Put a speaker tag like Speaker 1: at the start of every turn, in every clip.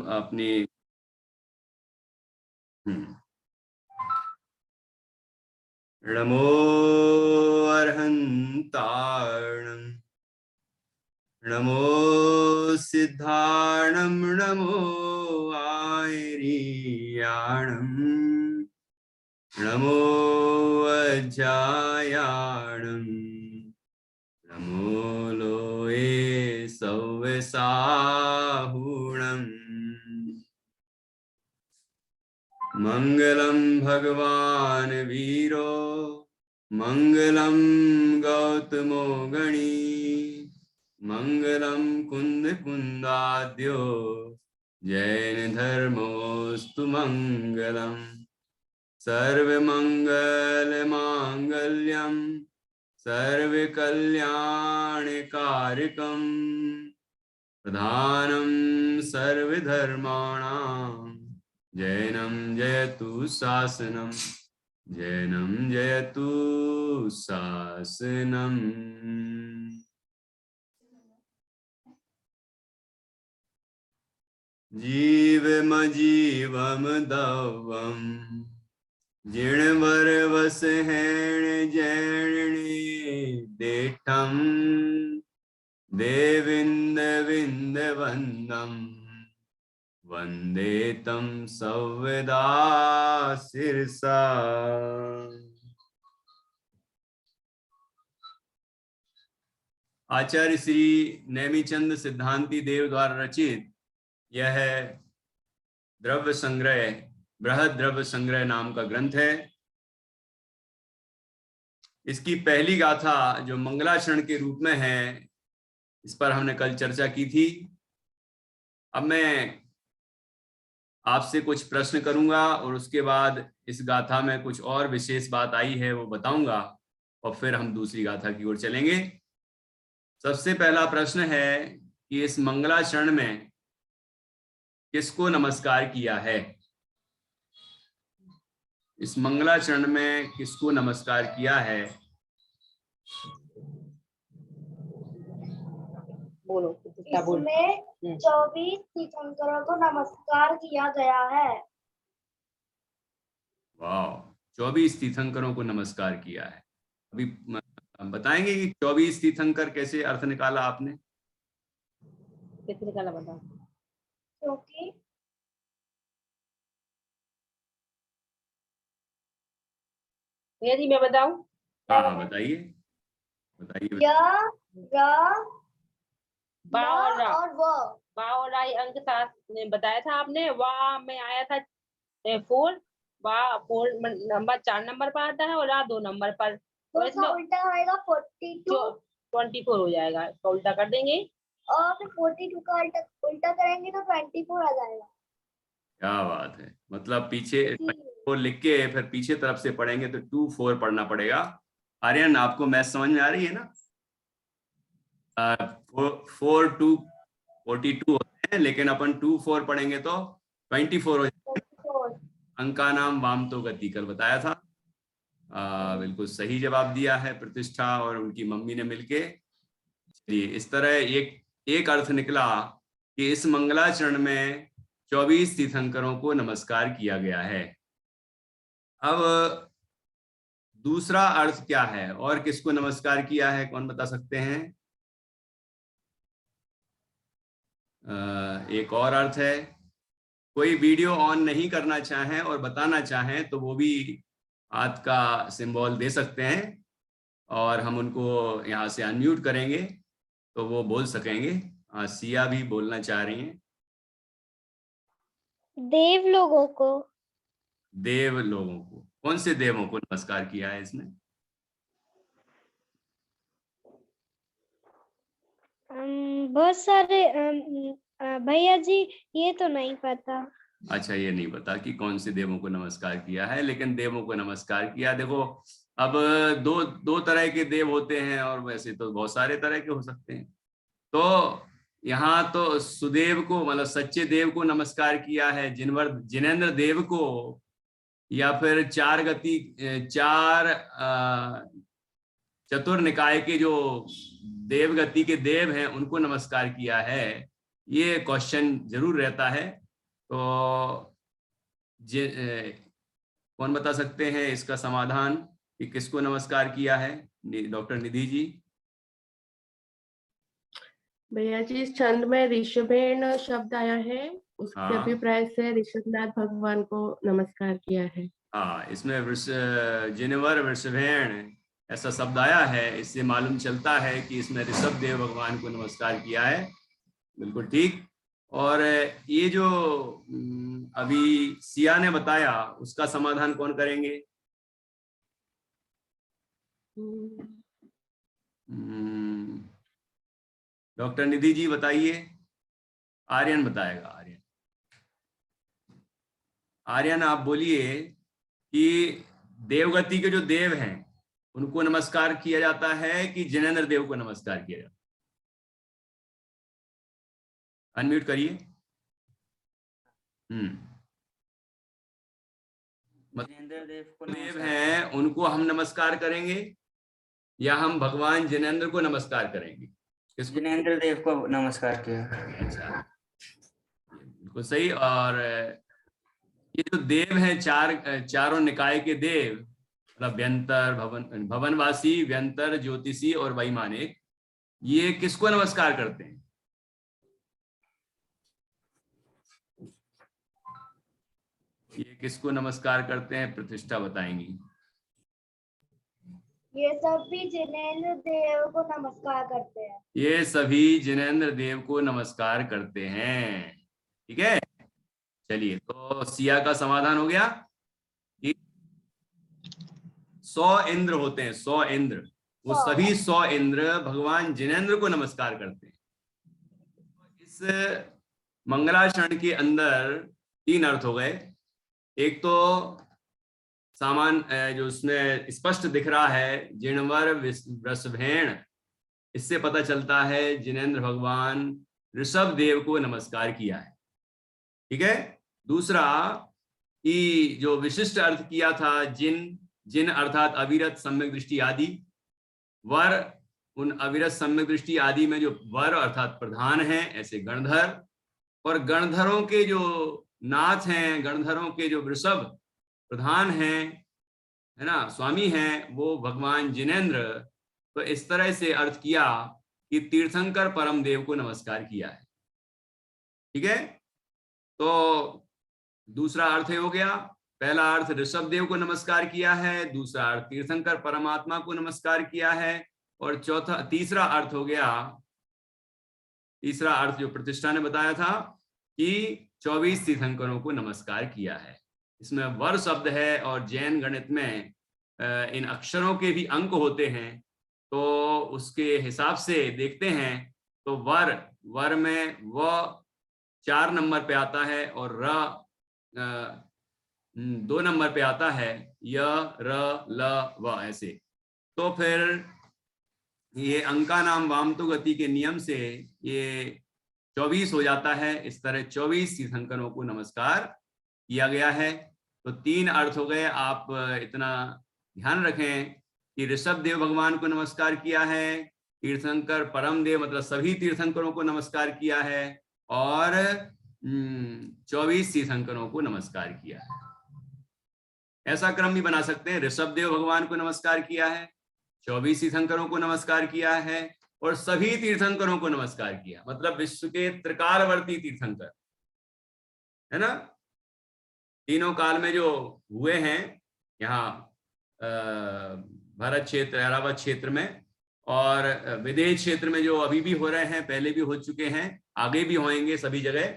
Speaker 1: अपनी नमो अर्हन्तार्णं नमो सिद्धार्णं नमो आयर्याणं नमो अज्जायाणं नमो लोये सव्यसाहुणम् मंगलम भगवान वीरो मंगलम गौतमो गणी मंगलम कुंद कुंदाद्यो जैन धर्मोस्तु मंगलम सर्वमंगल मांगल्यम सर्वकल्याणकारकम प्रधानम सर्वधर्माणां जैनम जयतु शासनम जैनम जयतु शासनम। जीवमजीवम दवम जिणवर वस हैण जैणी देठम देविंद विंद वंदम वंदे तम सव्यदा शिरसा। आचार्य श्री नेमिचंद सिद्धांती देव द्वारा रचित यह द्रव्य संग्रह बृहद द्रव्य संग्रह नाम का ग्रंथ है। इसकी पहली गाथा जो मंगलाचरण के रूप में है, इस पर हमने कल चर्चा की थी। अब मैं आपसे कुछ प्रश्न करूंगा और उसके बाद इस गाथा में कुछ और विशेष बात आई है वो बताऊंगा और फिर हम दूसरी गाथा की ओर चलेंगे। सबसे पहला प्रश्न है कि इस मंगलाचरण में किसको नमस्कार किया है? इस मंगलाचरण में किसको नमस्कार किया है?
Speaker 2: बोलो।
Speaker 3: इसमें 24 तीर्थंकरों को नमस्कार किया गया है।
Speaker 1: वाह, 24 तीर्थंकरों को नमस्कार किया है। अभी बताएंगे कि 24 तीर्थंकर कैसे अर्थ निकाला आपने?
Speaker 2: कैसे निकाला बताओ।
Speaker 3: क्योंकि
Speaker 2: भैया जी मैं बताऊं?
Speaker 1: हाँ बताइए बताइए।
Speaker 3: य, र,
Speaker 2: बा और रा।
Speaker 3: और व।
Speaker 2: बा और रा अंक साथ ने बताया था आपने। वाह में आया था 4, बा 4 नंबर 4 नंबर पर आता है और रा 2 नंबर पर।
Speaker 3: तो इसका उल्टा आएगा 42
Speaker 2: 24 हो जाएगा। इसका उल्टा कर देंगे
Speaker 3: और फिर 42 का उल्टा करेंगे तो 24 आ जाएगा।
Speaker 1: क्या बात है, मतलब पीछे 4 लिख के फिर पीछे तरफ से पढ़ेंगे तो 2 4 पढ़ना पड़ेगा। आर्यन आपको मैथ समझ में आ रही है ना? 4 2 42 होते हैं, लेकिन अपन 2 4 पढ़ेंगे तो 24 हो जाएगा। अंका नाम वाम तो गति कल बताया था। बिल्कुल सही जवाब दिया है प्रतिष्ठा और उनकी मम्मी ने मिलके। चलिए, इस तरह एक अर्थ निकला कि इस मंगलाचरण में 24 तीर्थंकरों को नमस्कार किया गया है। अब दूसरा अर्थ क्या है और किसको नमस्कार किया है, कौन बता सकते हैं? एक और अर्थ है। कोई वीडियो ऑन नहीं करना चाहें और बताना चाहें तो वो भी हाथ का सिंबल दे सकते हैं और हम उनको यहाँ से अनम्यूट करेंगे तो वो बोल सकेंगे। सिया भी बोलना चाह रही हैं।
Speaker 3: देव लोगों को।
Speaker 1: देव लोगों को, कौन से देवों को नमस्कार किया है इसमें?
Speaker 3: बहुत सारे भैया जी ये तो नहीं पता।
Speaker 1: अच्छा, ये नहीं पता कि कौन से देवों को नमस्कार किया है, लेकिन देवों को नमस्कार किया। देखो, अब दो तरह के देव होते हैं और वैसे तो बहुत सारे तरह के हो सकते हैं। तो यहाँ तो सुदेव को, मतलब सच्चे देव को नमस्कार किया है, जिनेंद्र देव को, या फिर 4 चतुर निकाय के जो देवगति के देव हैं उनको नमस्कार किया है। ये क्वेश्चन जरूर रहता है। तो कौन बता सकते हैं इसका समाधान कि किसको नमस्कार किया है? डॉक्टर निधि जी।
Speaker 4: भैया जी, इस छंद में ऋषभेण शब्द आया है, उसके
Speaker 1: हाँ।
Speaker 4: अभिप्राय से ऋषभनाथ भगवान को नमस्कार किया है।
Speaker 1: हाँ, इसमें जिनवर वृषभेण ऐसा शब्द आया है, इससे मालूम चलता है कि इसमें ऋषभ देव भगवान को नमस्कार किया है। बिल्कुल ठीक। और ये जो अभी सिया ने बताया, उसका समाधान कौन करेंगे? डॉक्टर निधि जी बताइए। आर्यन बताएगा। आर्यन आप बोलिए कि देवगति के जो देव हैं उनको नमस्कार किया जाता है कि जिनेंद्र देव को नमस्कार किया जाता है? अनम्यूट करिए।
Speaker 5: जिनेंद्र देव को
Speaker 1: देव हैं उनको हम नमस्कार करेंगे या हम भगवान जिनेंद्र को नमस्कार करेंगे? किसको?
Speaker 5: जिनेंद्र देव को नमस्कार किया।
Speaker 1: अच्छा, बिल्कुल सही। और ये जो देव हैं, चारों निकाय के देव, मतलब व्यंतर, भवनवासी, व्यंतर, ज्योतिषी और वैमानिक, ये किसको नमस्कार करते हैं? ये किसको नमस्कार करते हैं? प्रतिष्ठा बताएंगी।
Speaker 3: ये सभी जिनेंद्र देव को नमस्कार करते हैं।
Speaker 1: ये सभी जिनेंद्र देव को नमस्कार करते हैं। ठीक है, चलिए, तो सिया का समाधान हो गया कि 100 इंद्र होते हैं, 100 इंद्र, वो सभी 100 इंद्र भगवान जिनेंद्र को नमस्कार करते हैं। इस मंगलाचरण के अंदर 3 अर्थ हो गए। एक तो सामान जो उसमें स्पष्ट दिख रहा है, जिणवर वृषभेण, इससे पता चलता है जिनेंद्र भगवान ऋषभ देव को नमस्कार किया है। ठीक है। दूसरा कि जो विशिष्ट अर्थ किया था, जिन अर्थात अविरत, सम्यक दृष्टि आदि, वर, उन अविरत, सम्यक दृष्टि आदि में जो वर अर्थात प्रधान है, ऐसे गणधर, और गणधरों के जो नाथ हैं, गणधरों के जो वृषभ प्रधान हैं, है ना, स्वामी हैं, वो भगवान जिनेंद्र। तो इस तरह से अर्थ किया कि तीर्थंकर परम देव को नमस्कार किया है। ठीक है, तो दूसरा अर्थ हो गया। पहला अर्थ ऋषभ देव को नमस्कार किया है, दूसरा अर्थ तीर्थंकर परमात्मा को नमस्कार किया है, और तीसरा अर्थ हो गया, तीसरा अर्थ जो प्रतिष्ठा ने बताया था कि 24 तीर्थंकरों को नमस्कार किया है। इसमें वर शब्द है, और जैन गणित में इन अक्षरों के भी अंक होते हैं, तो उसके हिसाब से देखते हैं तो वर में व 4 नंबर पे आता है, और र 2 नंबर पे आता है, य, र, ल, व, ऐसे। तो फिर ये अंका नाम वामतो गति के नियम से ये 24 हो जाता है। इस तरह 24 तीर्थंकरों को नमस्कार किया गया है। तो 3 अर्थ हो गए। आप इतना ध्यान रखें कि ऋषभ देव भगवान को नमस्कार किया है, तीर्थंकर परम देव मतलब सभी तीर्थंकरों को नमस्कार किया है, और 24 तीर्थंकरों को नमस्कार किया है। ऐसा क्रम भी बना सकते हैं, ऋषभ देव भगवान को नमस्कार किया है, 24 तीर्थंकरों को नमस्कार किया है, और सभी तीर्थंकरों को नमस्कार किया, मतलब विश्व के त्रिकालवर्ती तीर्थंकर, है ना, तीनों काल में जो हुए हैं यहाँ भारत क्षेत्र, अरावत क्षेत्र में, और विदेश क्षेत्र में जो अभी भी हो रहे हैं, पहले भी हो चुके हैं, आगे भी होंगे सभी जगह।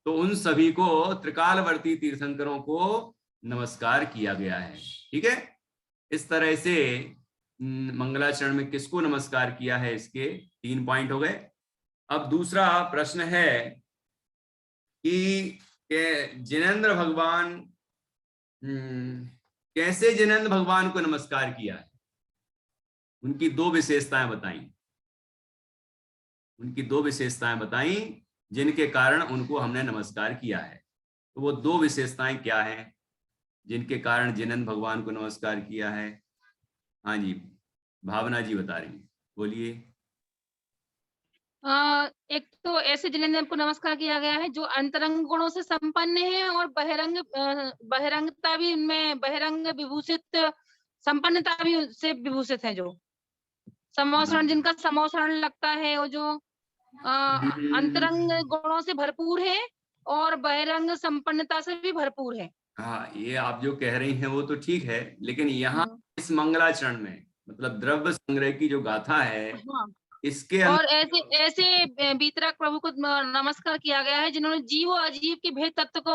Speaker 1: तो उन सभी को त्रिकालवर्ती तीर्थंकरों को नमस्कार किया गया है। ठीक है, इस तरह से मंगलाचरण में किसको नमस्कार किया है, इसके 3 पॉइंट हो गए। अब दूसरा प्रश्न है कि जिनेंद्र भगवान, कैसे जिनेंद्र भगवान को नमस्कार किया है? उनकी 2 विशेषताएं बताई, उनकी 2 विशेषताएं बताई जिनके कारण उनको हमने नमस्कार किया है। तो वो 2 विशेषताएं क्या हैं जिनके कारण जिनेंद्र भगवान को नमस्कार किया है? हाँ जी, भावना जी बता रही हैं, बोलिए।
Speaker 2: एक तो ऐसे जिनेंद्र को नमस्कार किया गया है जो अंतरंग गुणों से संपन्न है और बहिरंगता भी उनमें बहिरंग विभूषित संपन्नता भी उससे विभूषित है, जो समोषण जिनका समोषण लगता है, वो जो अंतरंग गुणों से भरपूर है और बहिरंग संपन्नता से भी भरपूर है।
Speaker 1: हाँ, ये आप जो कह रही हैं वो तो ठीक है, लेकिन यहाँ इस मंगलाचरण में मतलब द्रव्य संग्रह की जो गाथा है,
Speaker 2: हाँ,
Speaker 1: इसके
Speaker 2: और ऐसे बीतराग प्रभु को नमस्कार किया गया है जिन्होंने जीव और अजीव के भेद तत्व को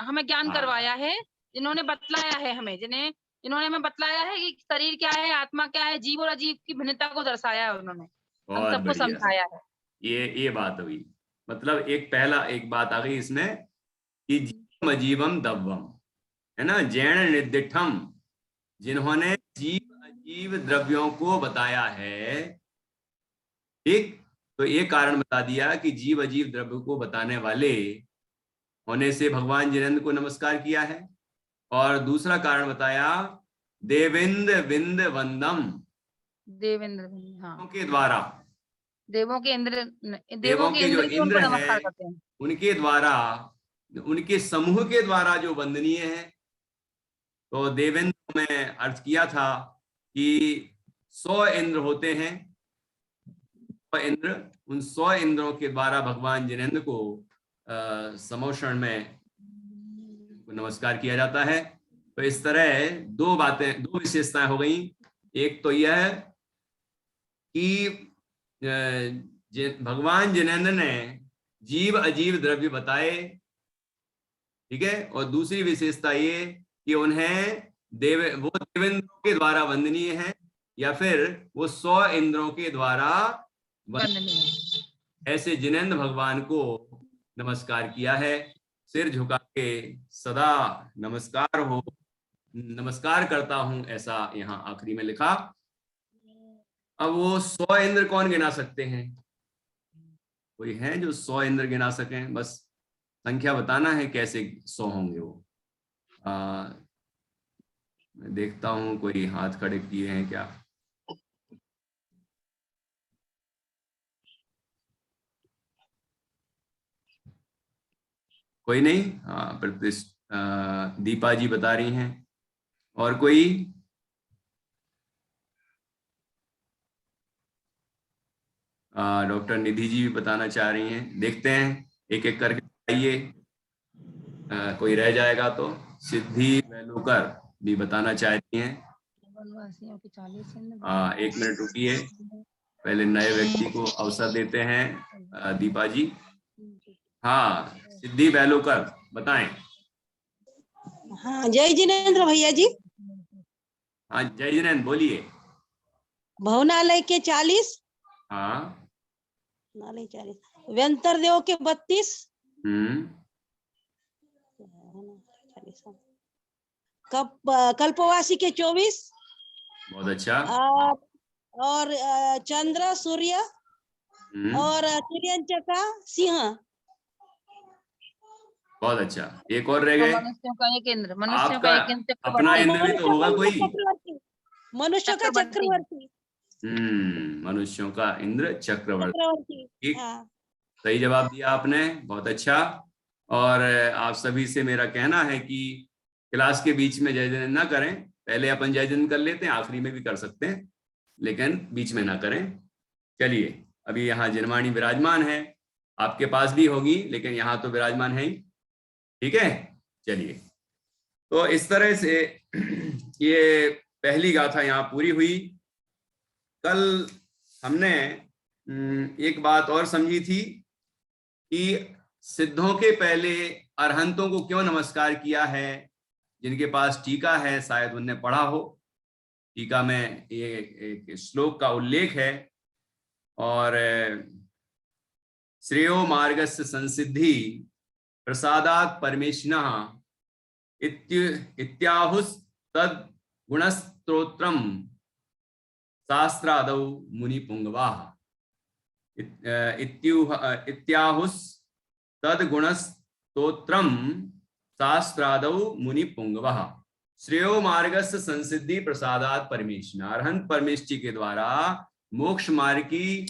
Speaker 2: हमें ज्ञान करवाया है, जिन्होंने बतलाया है हमें, जिन्होंने हमें बतलाया है कि शरीर क्या है, आत्मा क्या है, जीव और अजीव की भिन्नता को दर्शाया है उन्होंने, हम सबको समझाया है।
Speaker 1: ये बात हुई, मतलब एक बात आ गई इसमें कि जीवम अजीवम दव्वम, है ना, जैन निर्दिठम, जिन्होंने जीव अजीव द्रव्यों को बताया है, ठीक, तो ये कारण बता दिया कि जीव अजीव द्रव्य को बताने वाले होने से भगवान जिनेंद्र को नमस्कार किया है। और दूसरा कारण बताया देवेंद्र विंद वंदम,
Speaker 2: देवेंद्र, हाँ,
Speaker 1: के द्वारा,
Speaker 2: देवों के इंद्र
Speaker 1: के जो
Speaker 2: भी
Speaker 1: इंद्र
Speaker 2: उनको नमस्कार
Speaker 1: हैं
Speaker 2: करते हैं,
Speaker 1: उनके द्वारा, उनके समूह के द्वारा जो वंदनीय है। तो देवेंद्र में अर्थ किया था कि 100 इंद्र होते हैं, 100 इंद्र, उन 100 इंद्रों के द्वारा भगवान जिनेंद्र को समोषण में नमस्कार किया जाता है। तो इस तरह दो विशेषताएं हो गई। एक तो यह कि भगवान जिनेंद्र ने जीव अजीव द्रव्य बताए, ठीक है, और दूसरी विशेषता ये कि उन्हें वो देवेंद्रों के द्वारा वंदनीय है या फिर वो 100 इंद्रों के द्वारा वंदनीय, ऐसे जिनेंद्र भगवान को नमस्कार किया है। सिर झुका के सदा नमस्कार हो, नमस्कार करता हूं, ऐसा यहाँ आखिरी में लिखा। अब वो 100 इंद्र कौन गिना सकते हैं? कोई है जो 100 इंद्र गिना सकें? बस संख्या बताना है कैसे 100 होंगे वो। मैं देखता हूं कोई हाथ खड़े किए हैं क्या। कोई नहीं? हाँ, दीपा जी बता रही हैं। और कोई? डॉक्टर निधि जी भी बताना चाह रही हैं। देखते हैं, एक एक करके बताइए, कोई रह जाएगा तो। सिद्धि वेलुकर भी बताना चाहती हैं। 1 मिनट रुकिए, पहले नए व्यक्ति को अवसर देते हैं। दीपा जी, हाँ, सिद्धि वेलुकर बताएं।
Speaker 6: हाँ, जय जिनेंद्र भैया जी।
Speaker 1: हाँ, जय जिनेंद्र बोलिए।
Speaker 6: भवनालय के 40,
Speaker 1: हाँ,
Speaker 6: 40, व्यंतर देव के 32, कल्पवासी के 24,
Speaker 1: बहुत अच्छा,
Speaker 6: और चंद्र सूर्य और त्रियंचका सिंह।
Speaker 1: बहुत अच्छा। एक और रह गए।
Speaker 2: मनुष्यों का एक इंद्र,
Speaker 1: आपका अपना इंद्र भी तो होगा कोई।
Speaker 6: मनुष्यों का चक्रवर्ती।
Speaker 1: मनुष्यों का इंद्र चक्रवर्ती। ठीक, सही जवाब दिया आपने, बहुत अच्छा। और आप सभी से मेरा कहना है कि क्लास के बीच में जय जन ना करें। पहले अपन जय जन कर लेते हैं, आखिरी में भी कर सकते हैं, लेकिन बीच में ना करें। चलिए, अभी यहाँ जिनवाणी विराजमान है, आपके पास भी होगी, लेकिन यहाँ तो विराजमान है ही, ठीक है। चलिए, तो इस तरह से ये पहली गाथा यहाँ पूरी हुई। कल हमने एक बात और समझी थी कि सिद्धों के पहले अरहंतों को क्यों नमस्कार किया है। जिनके पास टीका है शायद उनने पढ़ा हो, टीका में ये एक श्लोक का उल्लेख है, और श्रेयो मार्गस्य संसिद्धि प्रसादात् परमेष्णः इत्याहुस् तद गुणस्तोत्रम शास्त्रादौ मुनि पुंगवाः। इत्याहुस् तद गुणस्तोत्रम शास्त्रादौ मुनि पुंगवाः। श्रेयो मार्गस्य संसिद्धि प्रसादात् परमेष्णः, अरहंत परमेश जी के द्वारा मोक्ष मार्ग की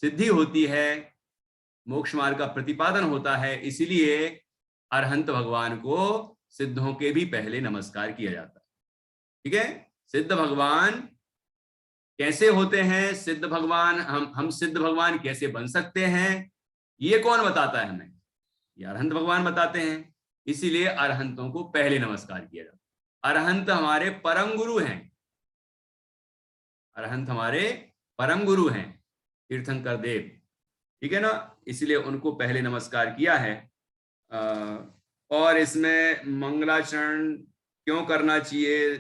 Speaker 1: सिद्धि होती है, मोक्ष मार्ग का प्रतिपादन होता है, इसलिए अरहंत भगवान को सिद्धों के भी पहले नमस्कार किया जाता है। ठीक है, सिद्ध भगवान कैसे होते हैं, सिद्ध भगवान हम सिद्ध भगवान कैसे बन सकते हैं, ये कौन बताता है हमें? ये अरहंत भगवान बताते हैं, इसीलिए अरहंतों को पहले नमस्कार किया जाता है। अरहंत हमारे परम गुरु हैं, अरहंत हमारे परम गुरु हैं, तीर्थंकर देव, ठीक है ना, इसलिए उनको पहले नमस्कार किया है। और इसमें मंगलाचरण क्यों करना चाहिए?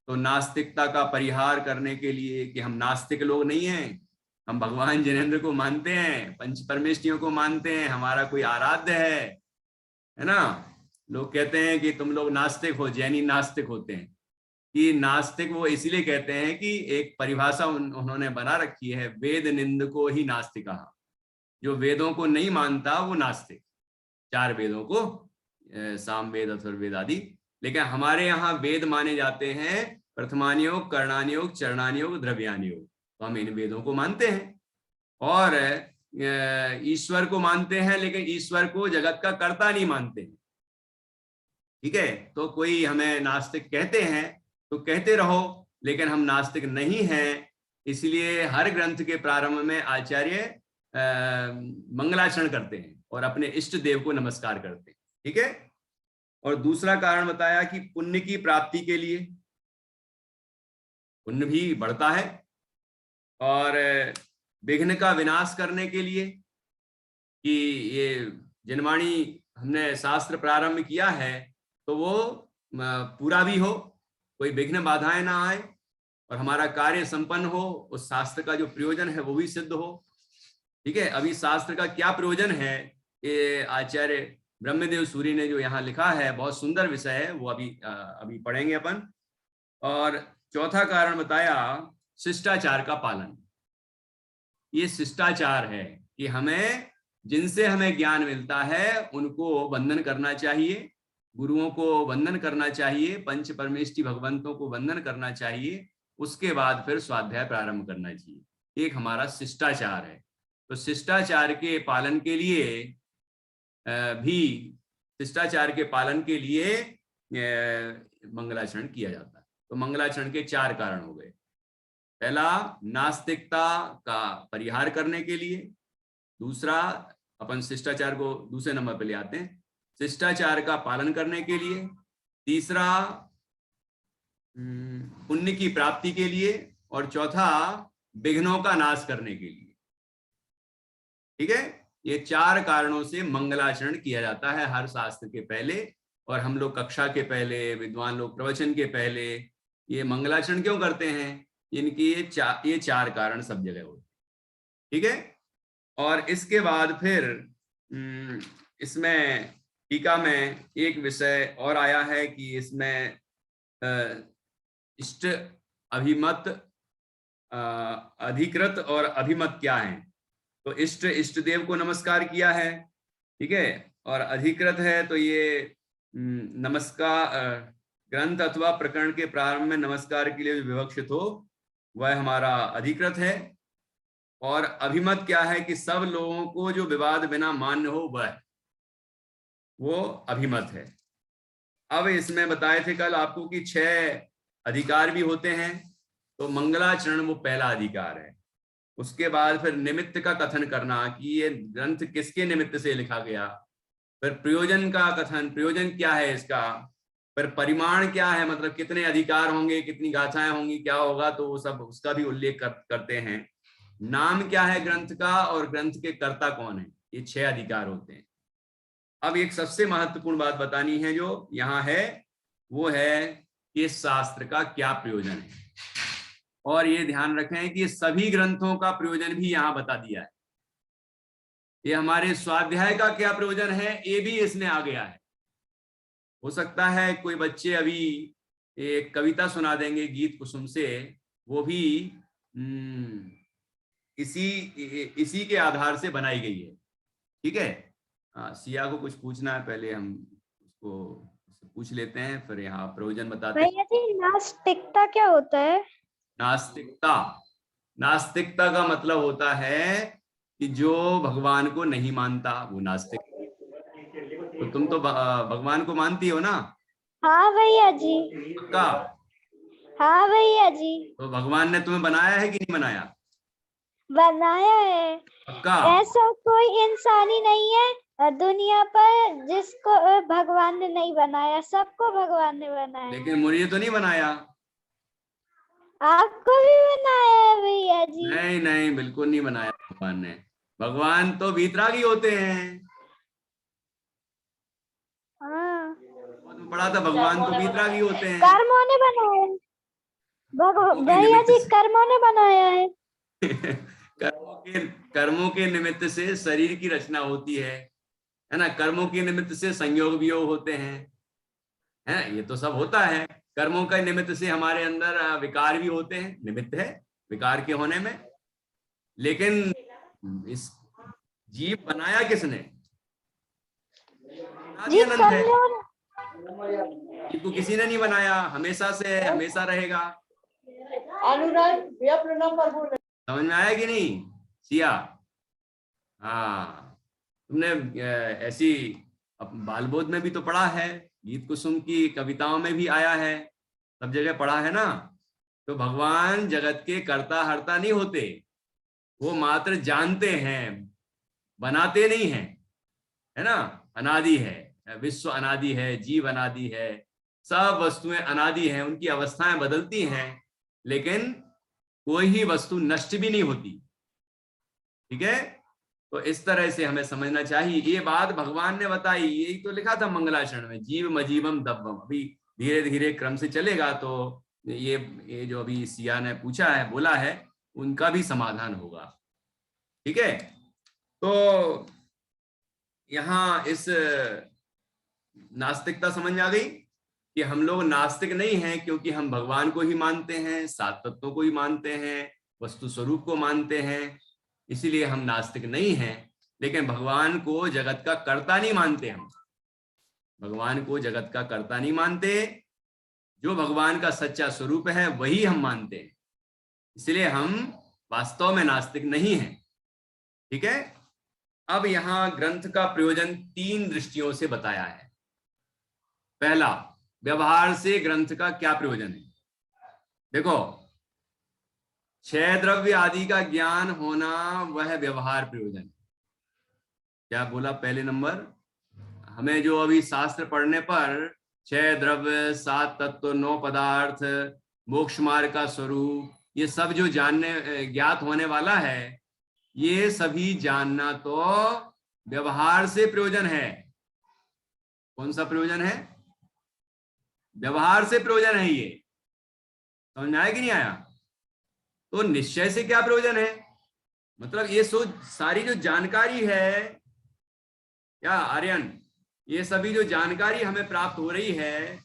Speaker 1: तो नास्तिकता का परिहार करने के लिए, कि हम नास्तिक लोग नहीं हैं, हम भगवान जिनेंद्र को मानते हैं, पंच परमेष्ठियों को मानते हैं, हमारा कोई आराध्य है ना। लोग कहते हैं कि तुम लोग नास्तिक हो, जैनी नास्तिक होते हैं, कि नास्तिक वो इसलिए कहते हैं कि एक परिभाषा उन्होंने बना रखी है, वेद निंद को ही नास्तिक कहा, जो वेदों को नहीं मानता वो नास्तिक, चार वेदों को, सामवेद अथर्ववेद आदि। लेकिन हमारे यहाँ वेद माने जाते हैं प्रथमानियोग, कर्णानियोग, चरणानियोग, द्रव्यानियोग, तो हम इन वेदों को मानते हैं और ईश्वर को मानते हैं, लेकिन ईश्वर को जगत का कर्ता नहीं मानते हैं। ठीक है, तो कोई हमें नास्तिक कहते हैं तो कहते रहो, लेकिन हम नास्तिक नहीं हैं। इसलिए हर ग्रंथ के प्रारंभ में आचार्य मंगलाचरण करते हैं और अपने इष्ट देव को नमस्कार करते हैं। ठीक है, और दूसरा कारण बताया कि पुण्य की प्राप्ति के लिए, पुण्य भी बढ़ता है, और विघ्न का विनाश करने के लिए, कि ये जिनवाणी हमने शास्त्र प्रारंभ किया है तो वो पूरा भी हो, कोई विघ्न बाधाएं ना आए और हमारा कार्य संपन्न हो, उस शास्त्र का जो प्रयोजन है वो भी सिद्ध हो। ठीक है, अभी शास्त्र का क्या प्रयोजन है, ये आचार्य ब्रह्मदेव सूरी ने जो यहाँ लिखा है, बहुत सुंदर विषय है, वो अभी पढ़ेंगे अपन। और चौथा कारण बताया शिष्टाचार का पालन। ये शिष्टाचार है कि हमें, जिनसे हमें ज्ञान मिलता है उनको वंदन करना चाहिए, गुरुओं को वंदन करना चाहिए, पंच परमेष्ठी भगवंतों को वंदन करना चाहिए, उसके बाद फिर स्वाध्याय प्रारंभ करना चाहिए। एक हमारा शिष्टाचार है। तो शिष्टाचार के पालन के लिए शिष्टाचार के पालन के लिए मंगलाचरण किया जाता है। तो मंगलाचरण के चार कारण हो गए। पहला, नास्तिकता का परिहार करने के लिए। दूसरा, अपन शिष्टाचार को दूसरे नंबर पे ले आते हैं, शिष्टाचार का पालन करने के लिए। तीसरा, पुण्य की प्राप्ति के लिए। और चौथा, विघ्नों का नाश करने के लिए। ठीक है, ये चार कारणों से मंगलाचरण किया जाता है हर शास्त्र के पहले। और हम लोग कक्षा के पहले, विद्वान लोग प्रवचन के पहले ये मंगलाचरण क्यों करते हैं? इनकी ये चार कारण सब जगह होते हैं। ठीक है, और इसके बाद फिर इसमें टीका में एक विषय और आया है कि इसमें इष्ट, अभिमत, अधिकृत और अभिमत क्या है। तो इष्ट देव को नमस्कार किया है, ठीक है, और अधिकृत है तो ये नमस्कार ग्रंथ अथवा प्रकरण के प्रारंभ में नमस्कार के लिए विवक्षित हो वह हमारा अधिकृत है। और अभिमत क्या है कि सब लोगों को जो विवाद बिना मान्य हो वह, वो अभिमत है। अब इसमें बताए थे कल आपको कि 6 अधिकार भी होते हैं, तो मंगलाचरण वो पहला अधिकार है। उसके बाद फिर निमित्त का कथन करना कि ये ग्रंथ किसके निमित्त से लिखा गया, फिर प्रयोजन का कथन, प्रयोजन क्या है इसका, फिर परिमाण क्या है, मतलब कितने अधिकार होंगे, कितनी गाथाएं होंगी, क्या होगा, तो वो सब उसका भी उल्लेख करते हैं। नाम क्या है ग्रंथ का और ग्रंथ के कर्ता कौन है, ये 6 अधिकार होते हैं। अब एक सबसे महत्वपूर्ण बात बतानी है जो यहाँ है, वो है कि शास्त्र का क्या प्रयोजन है। और ये ध्यान रखें कि सभी ग्रंथों का प्रयोजन भी यहाँ बता दिया है। ये हमारे स्वाध्याय का क्या प्रयोजन है ये भी इसमें आ गया है। हो सकता है कोई बच्चे अभी एक कविता सुना देंगे गीत कुसुम से, वो भी इसी के आधार से बनाई गई है। ठीक है, सिया को कुछ पूछना है, पहले हम उसको पूछ लेते हैं, फिर यहाँ प्रयोजन बताते हैं।
Speaker 3: भैया जी, नास्तिकता क्या होता है?
Speaker 1: नास्तिकता का मतलब होता है कि जो भगवान को नहीं मानता वो नास्तिक। तो तुम तो भगवान को मानती हो ना?
Speaker 3: हाँ भैया जी।
Speaker 1: पक्का?
Speaker 3: हाँ भैया जी।
Speaker 1: तो भगवान ने तुम्हें बनाया है कि नहीं बनाया?
Speaker 3: बनाया है।
Speaker 1: पक्का?
Speaker 3: ऐसा कोई इंसान ही नहीं है दुनिया पर जिसको भगवान ने नहीं बनाया, सबको भगवान ने बनाया।
Speaker 1: लेकिन मुझे तो नहीं बनाया।
Speaker 3: आपको भी बनाया है भैया जी।
Speaker 1: नहीं नहीं, बिल्कुल नहीं बनाया भगवान ने। भगवान तो वीतरागी होते हैं।
Speaker 3: हाँ,
Speaker 1: पढ़ा था, भगवान तो वीतरागी होते हैं।
Speaker 3: कर्मों ने बनाया है। भैया जी कर्मों ने बनाया है।
Speaker 1: कर्मों के निमित्त से शरीर की रचना होती है ना? कर्मों के निमित्त से संयोग वियोग होते हैं, है ना? ये तो सब होता है। कर्मों के निमित्त से हमारे अंदर विकार भी होते हैं, निमित्त है विकार के होने में। लेकिन इस जीव बनाया किसने?
Speaker 3: जी
Speaker 1: अनंत है।
Speaker 3: कर्मों
Speaker 1: जीव को किसी ने नहीं बनाया, हमेशा से हमेशा रहेगा। समझ में आया कि नहीं सिया? हाँ, तुमने ऐसी बालबोध में भी तो पढ़ा है, गीत कुसुम की कविताओं में भी आया है, सब जगह पढ़ा है ना? तो भगवान जगत के कर्ता हर्ता नहीं होते, वो मात्र जानते हैं, बनाते नहीं हैं, है ना? अनादि है, विश्व अनादि है, जीव अनादि है, सब वस्तुएं अनादि हैं, उनकी अवस्थाएं बदलती हैं, लेकिन कोई ही वस्तु नष्ट भी नहीं होती। ठीक है? तो इस तरह से हमें समझना चाहिए। ये बात भगवान ने बताई, यही तो लिखा था मंगलाचरण में, जीव मजीवम दब्बम। अभी धीरे धीरे क्रम से चलेगा तो ये जो अभी सिया ने पूछा है, बोला है, उनका भी समाधान होगा। ठीक है? तो यहाँ इस नास्तिकता समझ आ गई कि हम लोग नास्तिक नहीं हैं, क्योंकि हम भगवान को ही मानते हैं, सात तत्वों को ही मानते हैं, वस्तु स्वरूप को मानते हैं, इसीलिए हम नास्तिक नहीं हैं। लेकिन भगवान को जगत का कर्ता नहीं मानते हम, भगवान को जगत का कर्ता नहीं मानते। जो भगवान का सच्चा स्वरूप है वही हम मानते हैं, इसलिए हम वास्तव में नास्तिक नहीं हैं। ठीक है? अब यहां ग्रंथ का प्रयोजन 3 दृष्टियों से बताया है। पहला, व्यवहार से ग्रंथ का क्या प्रयोजन है? देखो, 6 द्रव्य आदि का ज्ञान होना वह व्यवहार प्रयोजन है। क्या बोला? पहले नंबर, हमें जो अभी शास्त्र पढ़ने पर 6 द्रव्य, 7 तत्व, 9 पदार्थ, मोक्ष मार्ग का स्वरूप, ये सब जो जानने ज्ञात होने वाला है, ये सभी जानना तो व्यवहार से प्रयोजन है। कौन सा प्रयोजन है? व्यवहार से प्रयोजन है। ये समझ में आया कि नहीं आया? तो निश्चय से क्या प्रयोजन है? मतलब ये सारी जो जानकारी है, क्या आर्यन, ये सभी जो जानकारी हमें प्राप्त हो रही है,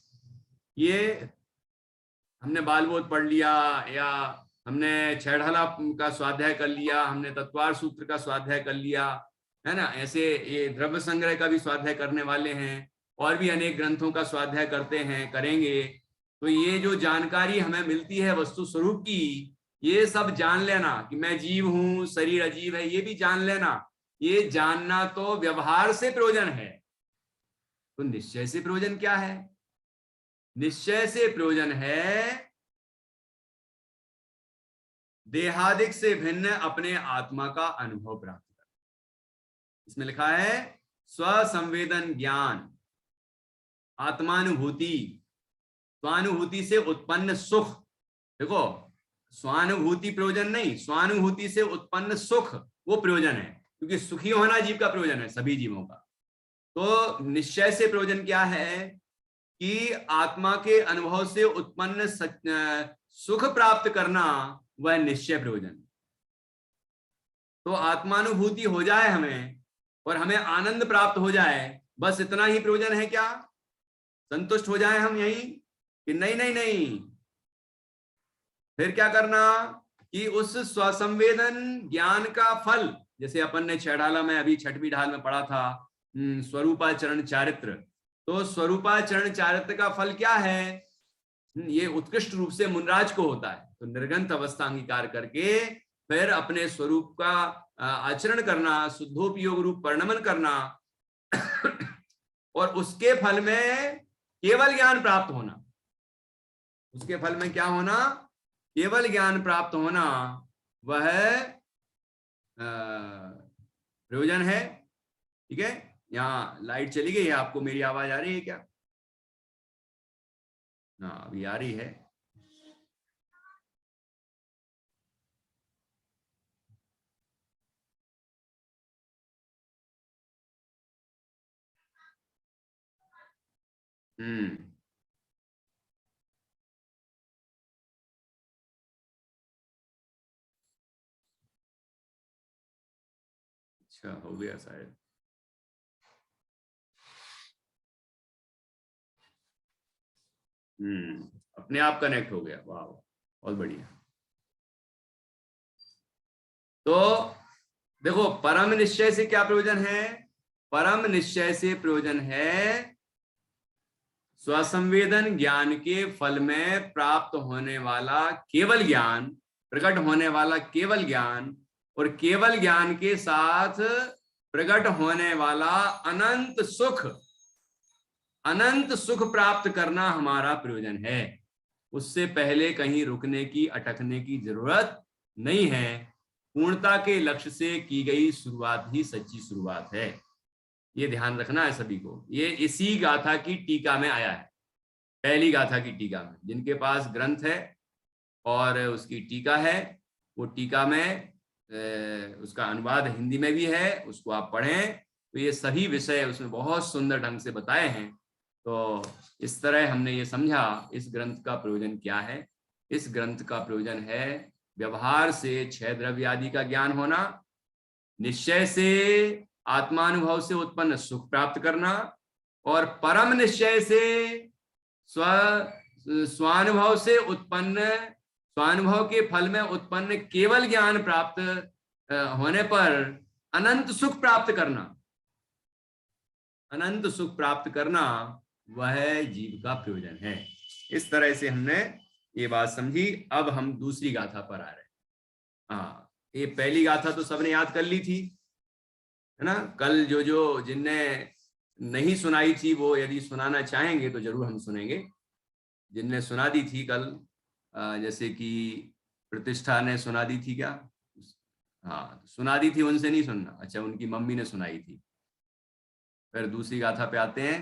Speaker 1: ये हमने बालबोध पढ़ लिया, या हमने छेड़हला का स्वाध्याय कर लिया, हमने तत्वार सूत्र का स्वाध्याय कर लिया, है ना? ऐसे ये द्रव्य संग्रह का भी स्वाध्याय करने वाले हैं, और भी अनेक ग्रंथों का स्वाध्याय करते हैं, करेंगे। तो ये जो जानकारी हमें मिलती है वस्तु स्वरूप की, ये सब जान लेना कि मैं जीव हूं, शरीर अजीब है, ये भी जान लेना, ये जानना तो व्यवहार से प्रयोजन है। तो निश्चय से प्रयोजन क्या है? निश्चय से प्रयोजन है देहादिक से भिन्न अपने आत्मा का अनुभव प्राप्त करना। इसमें लिखा है स्वसंवेदन ज्ञान, आत्मानुभूति, स्वानुभूति से उत्पन्न सुख। देखो, स्वानुभूति प्रयोजन नहीं, स्वानुभूति से उत्पन्न सुख वो प्रयोजन है, क्योंकि सुखी होना जीव का प्रयोजन है, सभी जीवों का। तो निश्चय से प्रयोजन क्या है कि आत्मा के अनुभव से उत्पन्न सुख प्राप्त करना, वह निश्चय प्रयोजन। तो आत्मानुभूति हो जाए हमें और हमें आनंद प्राप्त हो जाए, बस इतना ही प्रयोजन है। क्या संतुष्ट हो जाए हम यही कि नहीं नहीं नहीं? फिर क्या करना कि उस स्वसंवेदन ज्ञान का फल, जैसे अपन ने छेड़ाला में अभी 6वीं ढाल में पढ़ा था, स्वरूपाचरण चारित्र। तो स्वरूपाचरण चारित्र का फल क्या है? ये उत्कृष्ट रूप से मुनराज को होता है। तो निर्गंत अवस्था अंगीकार करके फिर अपने स्वरूप का आचरण करना, शुद्धोपयोग रूप परिणमन करना और उसके फल में केवल ज्ञान प्राप्त होना। उसके फल में क्या होना? केवल ज्ञान प्राप्त होना, वह प्रयोजन है। ठीक है, यहाँ लाइट चली गई है, आपको मेरी आवाज आ रही है क्या? हाँ, अभी आ रही है। अच्छा, हो गया शायद। अपने आप कनेक्ट हो गया। वाह, बहुत बढ़िया। तो देखो, परम निश्चय से क्या प्रयोजन है? परम निश्चय से प्रयोजन है स्वसंवेदन ज्ञान के फल में प्राप्त होने वाला केवल ज्ञान, प्रकट होने वाला केवल ज्ञान, और केवल ज्ञान के साथ प्रकट होने वाला अनंत सुख, अनंत सुख प्राप्त करना हमारा प्रयोजन है। उससे पहले कहीं रुकने की, अटकने की जरूरत नहीं है। पूर्णता के लक्ष्य से की गई शुरुआत ही सच्ची शुरुआत है। ये ध्यान रखना है सभी को। ये इसी गाथा की टीका में आया है, पहली गाथा की टीका में। जिनके पास ग्रंथ है और उसकी टीका है, वो टीका में उसका अनुवाद हिंदी में भी है, उसको आप पढ़ें तो ये सभी विषय उसमें बहुत सुंदर ढंग से बताए हैं। तो इस तरह हमने ये समझा इस ग्रंथ का प्रयोजन क्या है। इस ग्रंथ का प्रयोजन है व्यवहार से 6 द्रव्य आदि का ज्ञान होना, निश्चय से आत्मानुभव से उत्पन्न सुख प्राप्त करना, और परम निश्चय से स्वानुभव से उत्पन्न, स्वानुभव के फल में उत्पन्न केवल ज्ञान प्राप्त होने पर अनंत सुख प्राप्त करना। अनंत सुख प्राप्त करना वह जीव का प्रयोजन है। इस तरह से हमने ये बात समझी। अब हम दूसरी गाथा पर आ रहे हैं। हाँ, ये पहली गाथा तो सबने याद कर ली थी, है ना? कल जो जिनने नहीं सुनाई थी वो यदि सुनाना चाहेंगे तो जरूर हम सुनेंगे। जिनने सुना दी थी कल, जैसे कि प्रतिष्ठा ने सुना दी थी क्या? हाँ, सुना दी थी, उनसे नहीं सुनना। अच्छा, उनकी मम्मी ने सुनाई थी। फिर दूसरी गाथा पे आते हैं।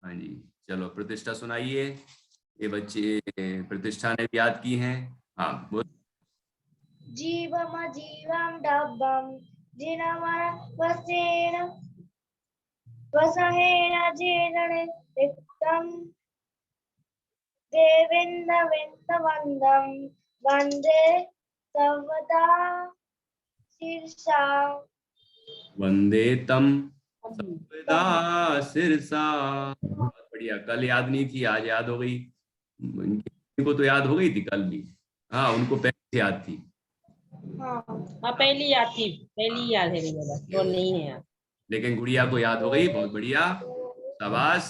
Speaker 1: हाँ जी, चलो प्रतिष्ठा सुनाइए। ये बच्चे प्रतिष्ठा ने भी याद की हैं। हाँ, बोल।
Speaker 3: जीवम जीवम डब्बम जिनमर वसेन वसहेन जीर्ण तिक्तम देविंद विंद वंदम वंदे सर्वदा शीर्षा। वंदे तम सर्वदा शीर्षा। बहुत बढ़िया। कल याद नहीं थी, आज याद हो गई। इनको तो याद हो गई थी कल भी। हाँ, उनको पहले याद थी।
Speaker 6: हाँ, पहली याद थी, पहली याद है वो नहीं है याद।
Speaker 1: लेकिन गुड़िया को याद हो गई। बहुत बढ़िया, शाबाश।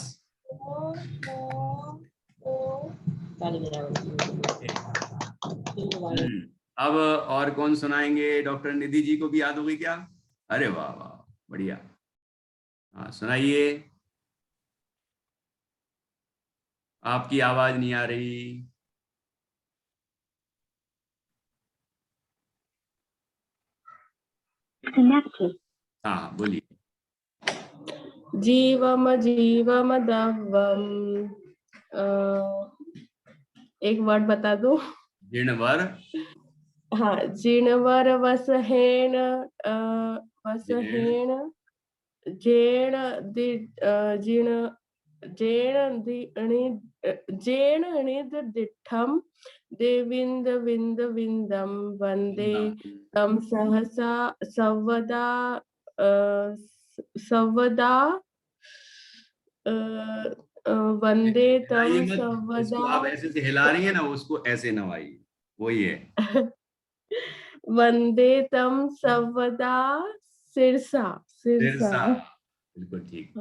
Speaker 1: अब और कौन सुनाएंगे? डॉक्टर निधि जी को भी याद हो गई क्या? अरे वाह वाह, बढ़िया। हाँ, सुनाइए। आपकी आवाज नहीं आ रही। हाँ, बोलिए।
Speaker 4: जीवम जीवम दव्वम, एक वर्ड बता दो।
Speaker 1: जीर्णवर।
Speaker 4: हाँ, जीर्णवर वसहेन वसहेन जेण जीर्ण जेण दिठम देविंद विंद विंदम वंदे तम सहसा सर्वदा सर्वदा वंदे तम सर्वदा।
Speaker 1: आप ऐसे से हिला रही है ना, उसको ऐसे नवाइए, वही है।
Speaker 4: वंदे तम सर्वदा सिरसा सिरसा।
Speaker 1: बिल्कुल ठीक।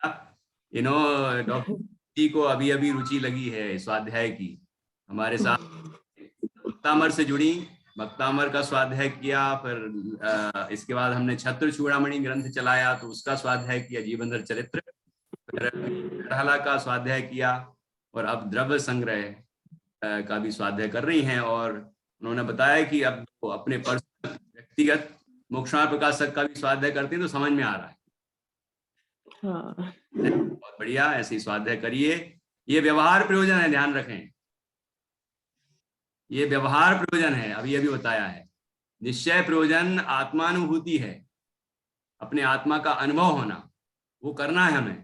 Speaker 4: हाँ।
Speaker 1: डॉक्टर जी को अभी अभी रुचि लगी है स्वाध्याय की। हमारे साथ उत्तामर से जुड़ी भक्तामर का स्वाध्याय किया, फिर इसके बाद हमने छत्र चूड़ामणि ग्रंथ चलाया तो उसका स्वाध्याय किया, जीवनधर चरित्र, फिर ढाला का स्वाध्याय किया, और अब द्रव्य संग्रह का भी स्वाध्याय कर रही हैं। और उन्होंने बताया कि अब वो अपने पर्सनल व्यक्तिगत मोक्षाण प्रकाशक का भी स्वाध्याय करती हैं, तो समझ में आ रहा है।
Speaker 4: हाँ।
Speaker 1: बहुत बढ़िया, ऐसे ही स्वाध्याय करिए। ये व्यवहार प्रयोजन है, ध्यान रखें, ये व्यवहार प्रयोजन है, अभी बताया है। निश्चय प्रयोजन आत्मानुभूति है, अपने आत्मा का अनुभव होना, वो करना है हमें,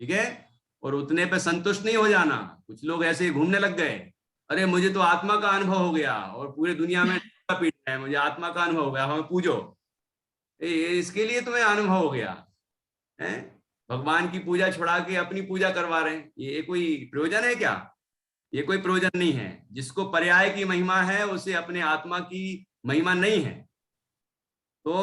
Speaker 1: ठीक है। और उतने पे संतुष्ट नहीं हो जाना। कुछ लोग ऐसे ही घूमने लग गए, अरे मुझे तो आत्मा का अनुभव हो गया और पूरे दुनिया में पीट है, मुझे आत्मा का अनुभव हो गया, हमें पूजो। इसके लिए तुम्हें अनुभव हो गया है, भगवान की पूजा छुड़ा के अपनी पूजा करवा रहे हैं, ये कोई प्रयोजन है क्या? ये कोई प्रयोजन नहीं है। जिसको पर्याय की महिमा है उसे अपने आत्मा की महिमा नहीं है। तो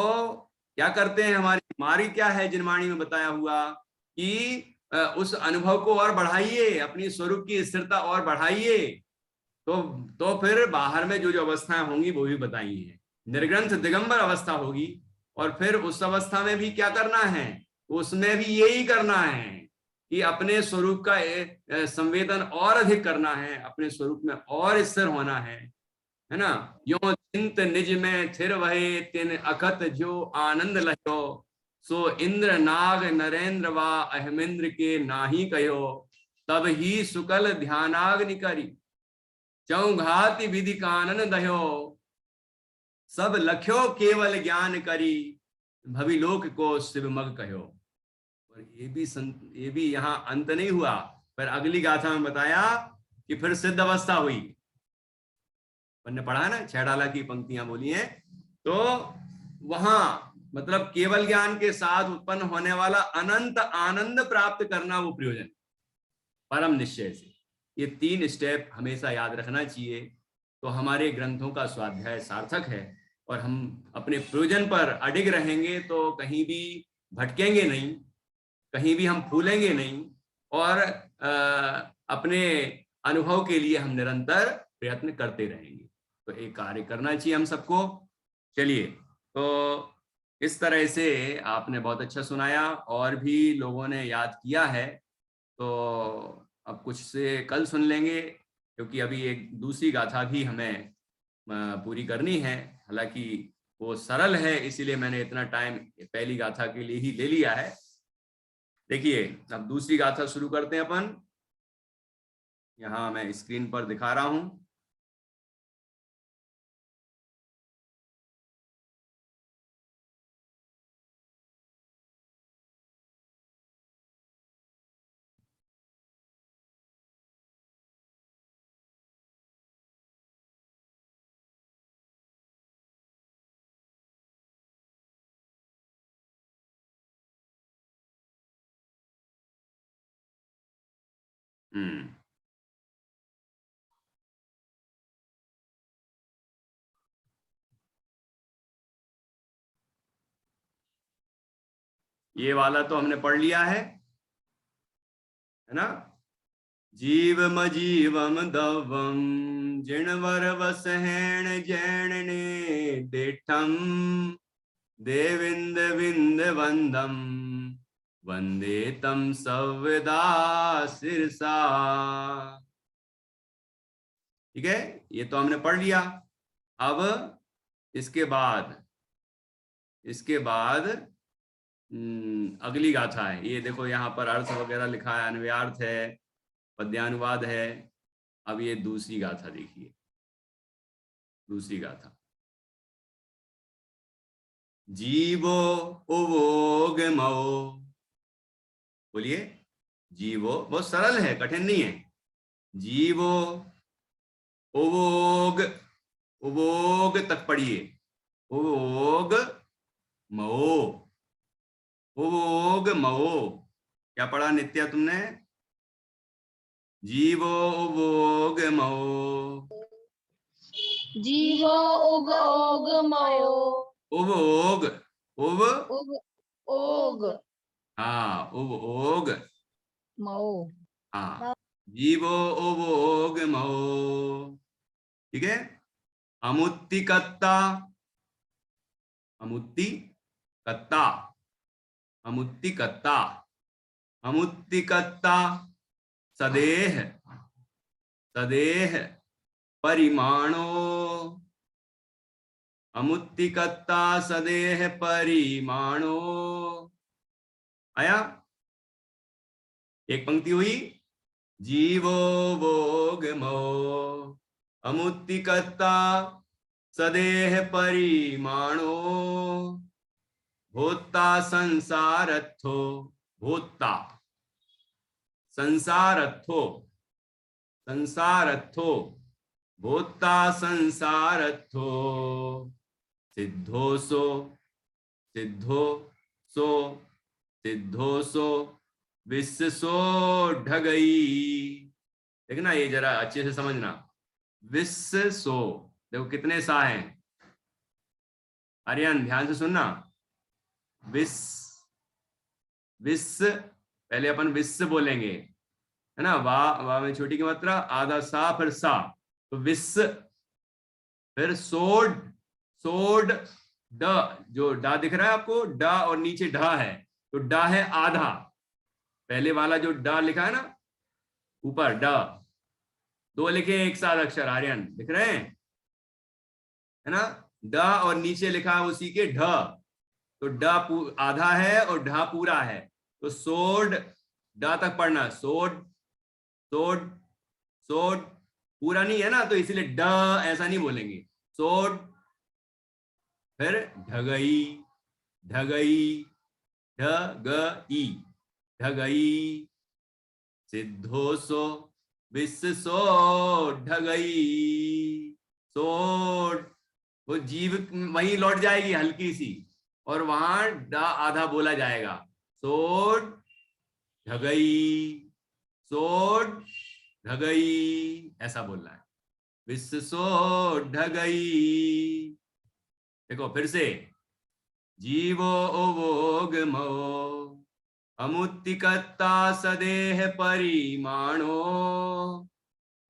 Speaker 1: क्या करते हैं, हमारी क्या है, जिनवाणी में बताया हुआ कि उस अनुभव को और बढ़ाइए, अपनी स्वरूप की स्थिरता और बढ़ाइए, तो फिर बाहर में जो जो अवस्थाएं होंगी वो भी बताई हैं। निर्ग्रंथ दिगंबर अवस्था होगी, और फिर उस अवस्था में भी क्या करना है, उसमें भी यही करना है कि अपने स्वरूप का संवेदन और अधिक करना है, अपने स्वरूप में और स्थिर होना है ना। यो चिंत निज में थिर वहे तिन अखत जो आनंद लहो, सो इंद्र नाग नरेंद्र वा अहमेंद्र के नाही कहो, तब ही सुकल ध्यानाग्नि करी चौघाति विधि कानन दहो, सब लख्यो केवल ज्ञान करी भविलोक को शिव मग कहो। और ये भी यहाँ अंत नहीं हुआ, पर अगली गाथा में बताया कि फिर सिद्ध अवस्था हुई। हमने पढ़ा है ना, 6 डाला की पंक्तियां बोली हैं, तो वहां मतलब केवल ज्ञान के साथ उत्पन्न होने वाला अनंत आनंद प्राप्त करना, वो प्रयोजन परम निश्चय से। ये 3 स्टेप हमेशा याद रखना चाहिए, तो हमारे ग्रंथों का स्वाध्याय सार्थक है। और हम अपने प्रयोजन पर अडिग रहेंगे तो कहीं भी भटकेंगे नहीं, कहीं भी हम फूलेंगे नहीं, और अपने अनुभव के लिए हम निरंतर प्रयत्न करते रहेंगे। तो एक कार्य करना चाहिए हम सबको। चलिए, तो इस तरह से आपने बहुत अच्छा सुनाया, और भी लोगों ने याद किया है, तो अब कुछ से कल सुन लेंगे, क्योंकि अभी एक दूसरी गाथा भी हमें पूरी करनी है। हालांकि वो सरल है, इसीलिए मैंने इतना टाइम पहली गाथा के लिए ही ले लिया है। देखिए, अब दूसरी गाथा शुरू करते हैं अपन। यहां मैं स्क्रीन पर दिखा रहा हूं। ये वाला तो हमने पढ़ लिया है ना। जीवम जीवम दवम जिणवर वसहेण जैन ने देठम देविंद विंद वंदम वंदे तम सविदा सिरसा। ठीक है, ये तो हमने पढ़ लिया। अब इसके बाद अगली गाथा है। ये देखो, यहाँ पर अर्थ वगैरह लिखा है, अन्वयार्थ है, पद्यानुवाद है। अब ये दूसरी गाथा देखिए, दूसरी गाथा। जीवो उवोग मओ, बोलिए। जीवो, बहुत सरल है, कठिन नहीं है। जीवो उवोग, उवोग तक पढ़िए, उवोग मओ, उवोग मओ। क्या पढ़ा नित्या तुमने? जीवो उवोग मओ,
Speaker 2: जीवो उग ओग मयो,
Speaker 1: उवोग, उव
Speaker 2: उग ओग
Speaker 1: हाँ, उवोग
Speaker 2: मओ,
Speaker 1: हाँ, जीवो उवोग मओ। ठीक है, अमुत्तिकत्ता, अमुत्तिकत्ता, अमुत्तिकत्ता, अमुत्तिकत्ता सदेह, सदेह परिमाणो, अमुत्तिकत्ता सदेह परिमाणो। आया? एक पंक्ति हुई, जीवो वोगमो अमुत्तिकत्ता सदेह परिमाणो, भोक्ता संसारत्थो, भोक्ता संसारत्थो, संसारत्थो, भोक्ता संसारत्थो, सिद्धोसो, सिद्धोसो, सिद्धोसो विश्वसो ढगई। देखना ये जरा अच्छे से समझना, विश्वसो, देखो कितने सा हैं, आर्यन ध्यान से सुनना, विश्व पहले अपन विश्व बोलेंगे, है ना, वाह में छोटी की मात्रा, आधा सा फिर सा, तो विश्व, फिर सोड, सोड ड, जो डा दिख रहा है आपको, डा और नीचे ढा है, तो डा है आधा, पहले वाला जो डा लिखा है ना ऊपर, डा, दो लिखे एक साथ अक्षर, आर्यन दिख रहे हैं, है ना, डा और नीचे लिखा है उसी के ढ, तो डा आधा है और ढा पूरा है, तो सोड, डा तक पढ़ना, सोड, सोड, सोड, पूरा नहीं है ना, तो इसलिए ड ऐसा नहीं बोलेंगे, सोड, फिर ढगई, ढगई, ढगई, ढगई, सिद्धोसो विश्वसो ढगई, सोड, वो जीव वहीं लौट जाएगी हल्की सी, और वहां डा आधा बोला जाएगा, सोड ढगई, सोड ढगई, ऐसा बोलना है, विश्वसो ढगई। देखो फिर से, जीवो ओवोगमो अमुत्तिकत्ता सदेह परिमाणो,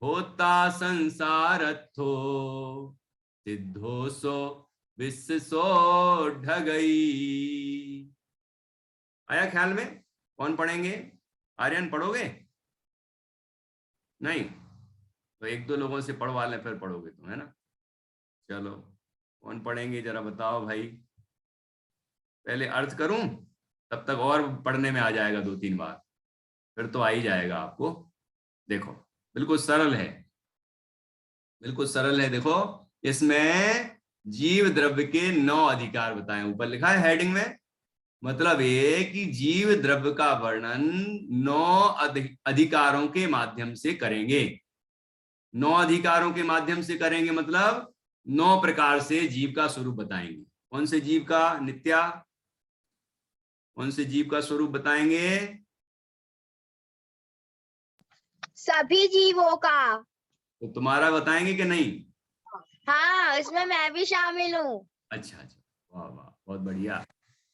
Speaker 1: होता संसारत्थो, सिद्धोसो विश्वसो ढगई। आया ख्याल में? कौन पढ़ेंगे? आर्यन पढ़ोगे? नहीं तो एक दो लोगों से पढ़वा लें, फिर पढ़ोगे तुम, है ना। चलो कौन पढ़ेंगे जरा बताओ भाई, पहले अर्थ करूं, तब तक और पढ़ने में आ जाएगा 2-3 बार, फिर तो आ ही जाएगा आपको। देखो बिल्कुल सरल है, बिल्कुल सरल है। देखो इसमें जीव द्रव्य के 9 अधिकार बताए, ऊपर लिखा है हेडिंग में, मतलब ये कि जीव द्रव्य का वर्णन 9 अधिकारों के माध्यम से करेंगे। 9 अधिकारों के माध्यम से करेंगे मतलब 9 प्रकार से जीव का स्वरूप बताएंगे। कौन से जीव का? नित्या, कौन से जीव का स्वरूप बताएंगे?
Speaker 3: सभी जीवों का।
Speaker 1: तो तुम्हारा बताएंगे कि नहीं?
Speaker 3: हाँ, इसमें मैं भी शामिल हूँ।
Speaker 1: अच्छा अच्छा, वाह वाह, बहुत बढ़िया।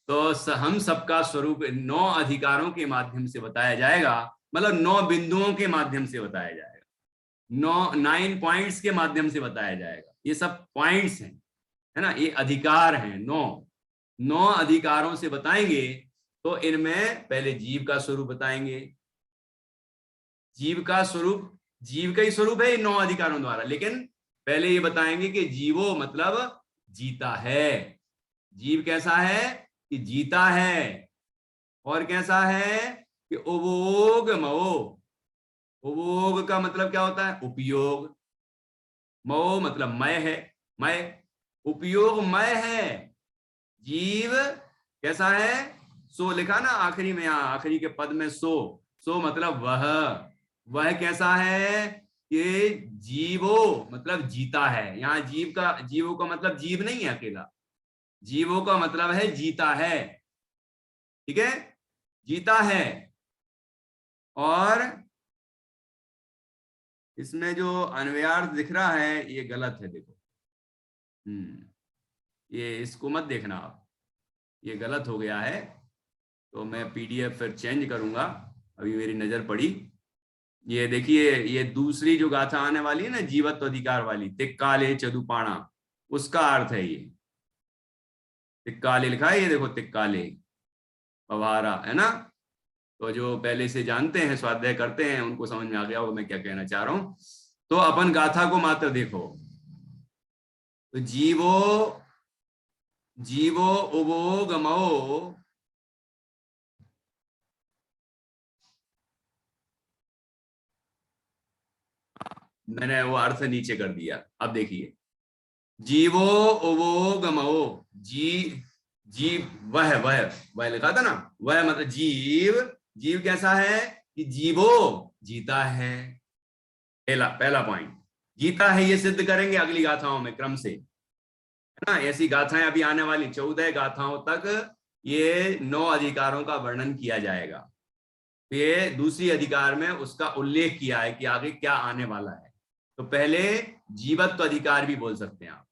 Speaker 1: तो हम सबका स्वरूप 9 अधिकारों के माध्यम से बताया जाएगा, मतलब 9 बिंदुओं के माध्यम से बताया जाएगा, 9 पॉइंट्स के माध्यम से बताया जाएगा। ये सब पॉइंट्स हैं, है ना, ये अधिकार हैं। 9 अधिकारों से बताएंगे। तो इनमें पहले जीव का स्वरूप बताएंगे, जीव का स्वरूप, जीव का ही स्वरूप है इन 9 अधिकारों द्वारा, लेकिन पहले ये बताएंगे कि जीवो मतलब जीता है। जीव कैसा है? कि जीता है। और कैसा है? कि उपभोग मो, उपभोग का मतलब क्या होता है? उपयोग। मो मतलब मय है, मय, उपयोगमय है। जीव कैसा है? सो लिखा ना आखिरी में, यहां आखिरी के पद में सो, सो मतलब वह कैसा है? कि जीवो मतलब जीता है। यहाँ जीव का, जीवो का मतलब जीव नहीं है अकेला, जीवों का मतलब है जीता है, ठीक है, जीता है। और इसमें जो अन्वयार्थ दिख रहा है ये गलत है, देखो, ये इसको मत देखना आप, ये गलत हो गया है, तो मैं PDF फिर चेंज करूंगा, अभी मेरी नजर पड़ी, ये देखिए, ये दूसरी जो गाथा आने वाली है ना, जीवत्व अधिकार वाली, तिक्काले चदुपाणा, उसका अर्थ है ये। तिक्काले लिखा है, ये देखो तिक्काले पवारा, है ना। तो जो पहले से जानते हैं, स्वाध्याय करते हैं, उनको समझ में आ गया होगा मैं क्या कहना चाह रहा हूं। तो अपन गाथा को मात्र देखो, तो जीवो जीवो उवो गमो, मैंने वो अर्थ नीचे कर दिया। अब देखिए, जीवो उवो गमो, जीव वह लिखा था ना, वह मतलब जीव। जीव कैसा है कि जीवो जीता है, पहला पॉइंट, जीता है, ये सिद्ध करेंगे अगली गाथाओं में क्रम से, है ना। ऐसी गाथाएं अभी आने वाली 14 गाथाओं तक ये 9 अधिकारों का वर्णन किया जाएगा। ये दूसरी अधिकार में उसका उल्लेख किया है कि आगे क्या आने वाला है। तो पहले जीवत्व अधिकार भी बोल सकते हैं आप,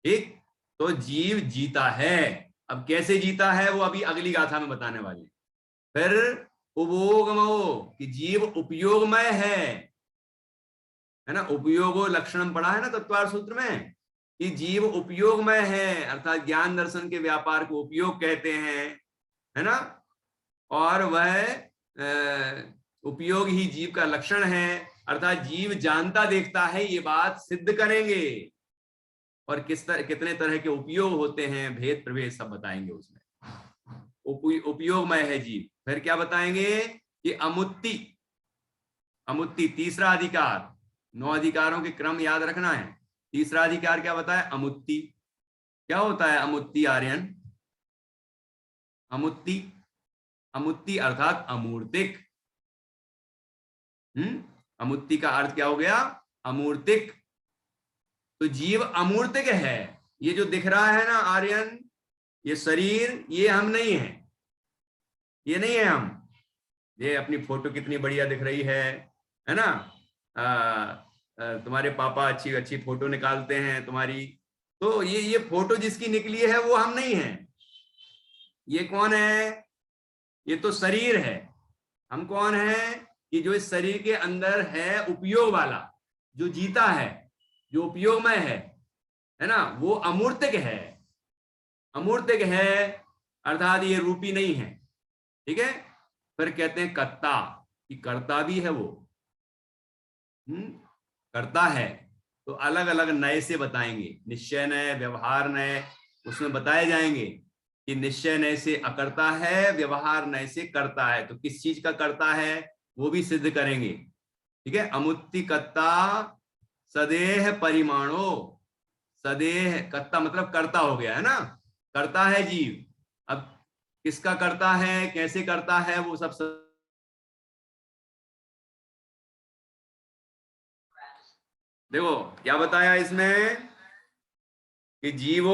Speaker 1: ठीक। तो जीव जीता है, अब कैसे जीता है वो अभी अगली गाथा में बताने वाले। फिर उपयोगमो, कि जीव उपयोगमय है ना। उपयोगो लक्षणम पढ़ा है ना तत्वार्थ सूत्र में, कि जीव उपयोगमय है, अर्थात ज्ञान दर्शन के व्यापार को उपयोग कहते हैं, है ना। और वह उपयोग ही जीव का लक्षण है, अर्थात जीव जानता देखता है, ये बात सिद्ध करेंगे। और कितने तरह के उपयोग होते हैं, भेद प्रभेद सब बताएंगे उसमें। उपयोगमय है जीव। फिर क्या बताएंगे कि अमुत्ति तीसरा अधिकार, 9 अधिकारों के क्रम याद रखना है। तीसरा अधिकार क्या बताया, अमुत्ति। क्या होता है अमुत्ति आर्यन? अमुत्ति अर्थात अमूर्तिक। अमुत्ति का अर्थ क्या हो गया, अमूर्तिक। तो जीव अमूर्तिक है। ये जो दिख रहा है ना आर्यन, ये शरीर, ये हम नहीं है, ये नहीं है हम। ये अपनी फोटो कितनी बढ़िया दिख रही है ना। तुम्हारे पापा अच्छी अच्छी फोटो निकालते हैं तुम्हारी, तो ये फोटो जिसकी निकली है वो हम नहीं है। ये कौन है? ये तो शरीर है। हम कौन है? कि जो इस शरीर के अंदर है उपयोग वाला, जो जीता है, जो उपयोगमय है ना, वो अमूर्तिक है। अमूर्तिक है अर्थात ये रूपी नहीं है, ठीक है। फिर कहते हैं कर्ता, कि कर्ता भी है वो, करता है। तो अलग अलग नए से बताएंगे, निश्चय नय, व्यवहार नय, उसमें बताए जाएंगे कि निश्चय नय से अकर्ता है, व्यवहार नय से करता है। तो किस चीज का करता है वो भी सिद्ध करेंगे, ठीक है। अमुत्ति कत्ता सदेह परिमाणो, सदेह कत्ता मतलब करता हो गया, है ना। करता है जीव। अब किसका करता है, कैसे करता है, वो सब देखो क्या बताया इसमें कि जीव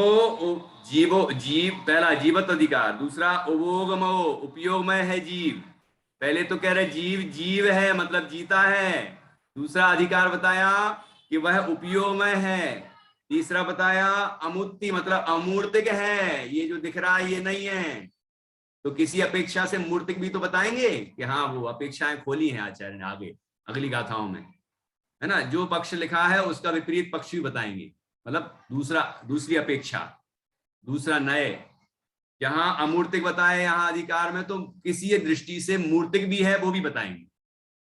Speaker 1: पहला जीवत अधिकार, दूसरा उपयोगमो, उपयोगमय है जीव। पहले तो कह रहे जीव है मतलब जीता है। दूसरा अधिकार बताया कि वह उपयोगमय है। तीसरा बताया अमुत्ति मतलब अमूर्तिक है, ये जो दिख रहा है ये नहीं है। तो किसी अपेक्षा से मूर्तिक भी तो बताएंगे कि हाँ वो अपेक्षाएं खोली हैं आचार्य ने आगे अगली गाथाओं में, है ना। जो पक्ष लिखा है उसका विपरीत पक्ष भी बताएंगे, मतलब दूसरी अपेक्षा, दूसरा नए। जहां अमूर्तिक बताए यहाँ अधिकार में, तो किसी दृष्टि से मूर्तिक भी है वो भी बताएंगे।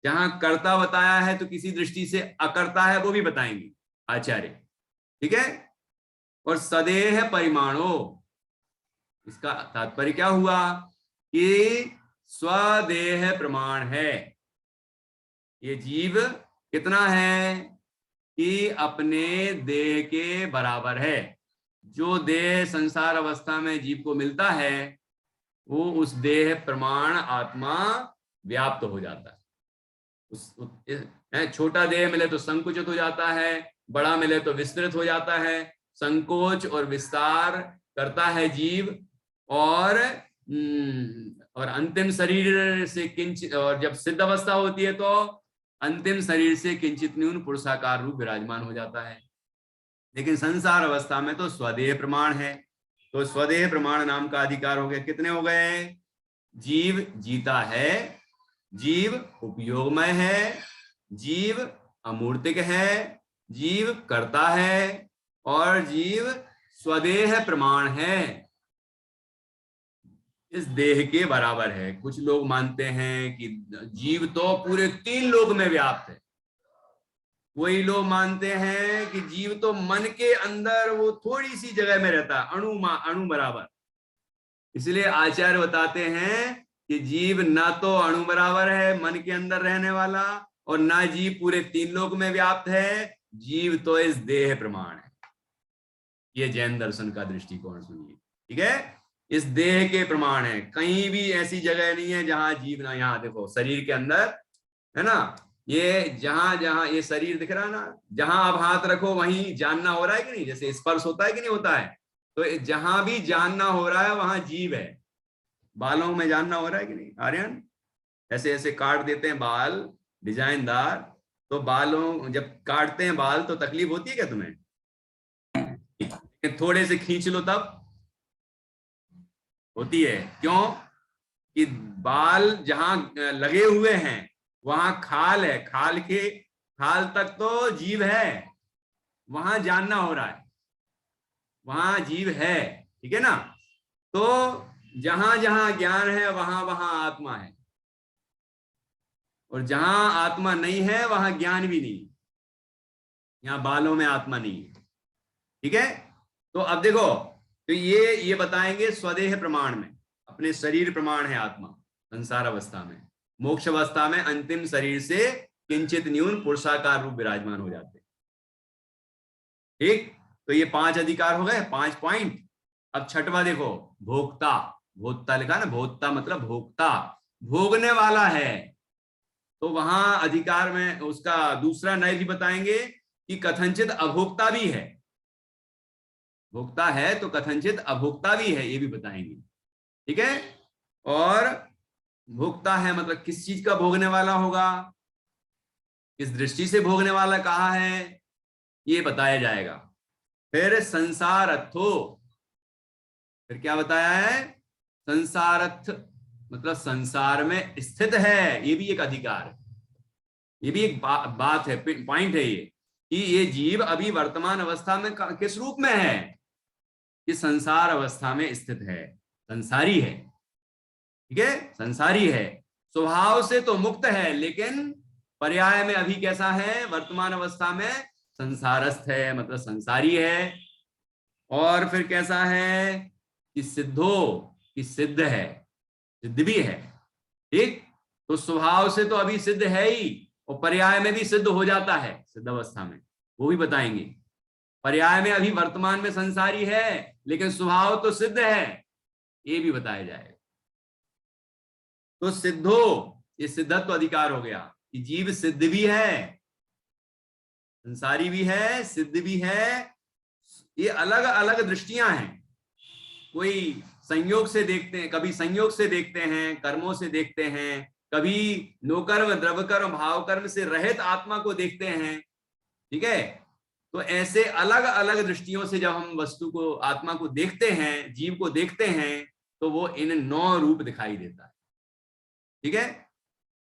Speaker 1: जहां कर्ता बताया है तो किसी दृष्टि से अकर्ता है वो भी बताएंगे आचार्य, ठीक है। और सदेह परिमाणो, इसका तात्पर्य क्या हुआ कि स्वदेह प्रमाण है। ये जीव कितना है कि अपने देह के बराबर है। जो देह संसार अवस्था में जीव को मिलता है वो उस देह प्रमाण आत्मा व्याप्त हो जाता है। छोटा देह मिले तो संकुचित हो जाता है, बड़ा मिले तो विस्तृत हो जाता है। संकोच और विस्तार करता है जीव। और अंतिम शरीर से किंचित, और जब सिद्ध अवस्था होती है तो अंतिम शरीर से किंचित न्यून पुरुषाकार रूप विराजमान हो जाता है। लेकिन संसार अवस्था में तो स्वदेह प्रमाण है। तो स्वदेह प्रमाण नाम का अधिकार हो गया। कितने हो गए? जीव जीता है, जीव उपयोगमय है, जीव अमूर्तिक है, जीव कर्ता है और जीव स्वदेह प्रमाण है, इस देह के बराबर है। कुछ लोग मानते हैं कि जीव तो पूरे 3 लोक में व्याप्त है। वही लोग मानते हैं कि जीव तो मन के अंदर वो थोड़ी सी जगह में रहता है, अणु बराबर। इसलिए आचार्य बताते हैं कि जीव ना तो अणु बराबर है मन के अंदर रहने वाला, और ना जीव पूरे 3 लोक में व्याप्त है, जीव तो इस देह प्रमाण है। ये जैन दर्शन का दृष्टिकोण सुनिए, ठीक है। इस देह के प्रमाण है, कहीं भी ऐसी जगह नहीं है जहां जीव ना। यहाँ देखो शरीर के अंदर है ना, ये जहां जहां ये शरीर दिख रहा है ना, जहां आप हाथ रखो वहीं जानना हो रहा है कि नहीं, जैसे स्पर्श होता है कि नहीं होता है, तो जहां भी जानना हो रहा है वहां जीव है। बालों में जानना हो रहा है कि नहीं आर्यन, ऐसे ऐसे काट देते हैं बाल डिजाइनदार, तो बालों जब काटते हैं बाल तो तकलीफ होती है क्या तुम्हें? थोड़े से खींच लो तब होती है। क्यों? कि बाल जहां लगे हुए हैं वहां खाल है, खाल तक तो जीव है, वहां जानना हो रहा है, वहां जीव है, ठीक है ना। तो जहां जहां ज्ञान है वहां वहां आत्मा है, और जहां आत्मा नहीं है वहां ज्ञान भी नहीं। यहां बालों में आत्मा नहीं है, ठीक है। तो अब देखो, तो ये बताएंगे स्वदेह प्रमाण में, अपने शरीर प्रमाण है आत्मा संसार अवस्था में। मोक्ष अवस्था में अंतिम शरीर से किंचित न्यून पुरुषाकार रूप विराजमान हो जाते हैं, ठीक। तो ये 5 अधिकार हो गए, 5 पॉइंट। अब छठवां देखो, भोक्ता। भोक्ता लिखा ना, भोक्ता मतलब भोक्ता, भोगने वाला है। तो वहां अधिकार में उसका दूसरा नय भी बताएंगे कि कथनचित अभोक्ता भी है। भोक्ता है तो कथनचित अभोक्ता भी है, ये भी बताएंगे, ठीक है। और भोक्ता है मतलब किस चीज का भोगने वाला होगा, किस दृष्टि से भोगने वाला कहा है, ये बताया जाएगा। फिर संसारत्थो, फिर क्या बताया है? संसारत्थ मतलब संसार में स्थित है, ये भी एक अधिकार है, ये भी एक बात है, पॉइंट है ये, कि ये जीव अभी वर्तमान अवस्था में किस रूप में है, कि संसार अवस्था में स्थित है, संसारी है, ठीक है, संसारी है। स्वभाव से तो मुक्त है, लेकिन पर्याय में अभी कैसा है? वर्तमान अवस्था में संसारस्थ है, मतलब संसारी है। और फिर कैसा है? कि सिद्धो, कि सिद्ध है, सिद्ध भी है, ठीक। तो स्वभाव से तो अभी सिद्ध है ही, और पर्याय में भी सिद्ध हो जाता है सिद्ध अवस्था में, वो भी बताएंगे। पर्याय में अभी वर्तमान में संसारी है, लेकिन स्वभाव तो सिद्ध है, ये भी बताया जाएगा। तो सिद्धो, ये सिद्धत्व अधिकार हो गया कि जीव सिद्ध भी है, संसारी भी है, सिद्ध भी है। ये अलग अलग दृष्टियां हैं, कोई संयोग से देखते हैं, कभी संयोग से देखते हैं, कर्मों से देखते हैं, कभी नोकर्म द्रव्यकर्म भावकर्म से रहित आत्मा को देखते हैं, ठीक है। तो ऐसे अलग अलग दृष्टियों से जब हम वस्तु को, आत्मा को देखते हैं, जीव को देखते हैं, तो वो इन 9 रूप दिखाई देता है, ठीक है।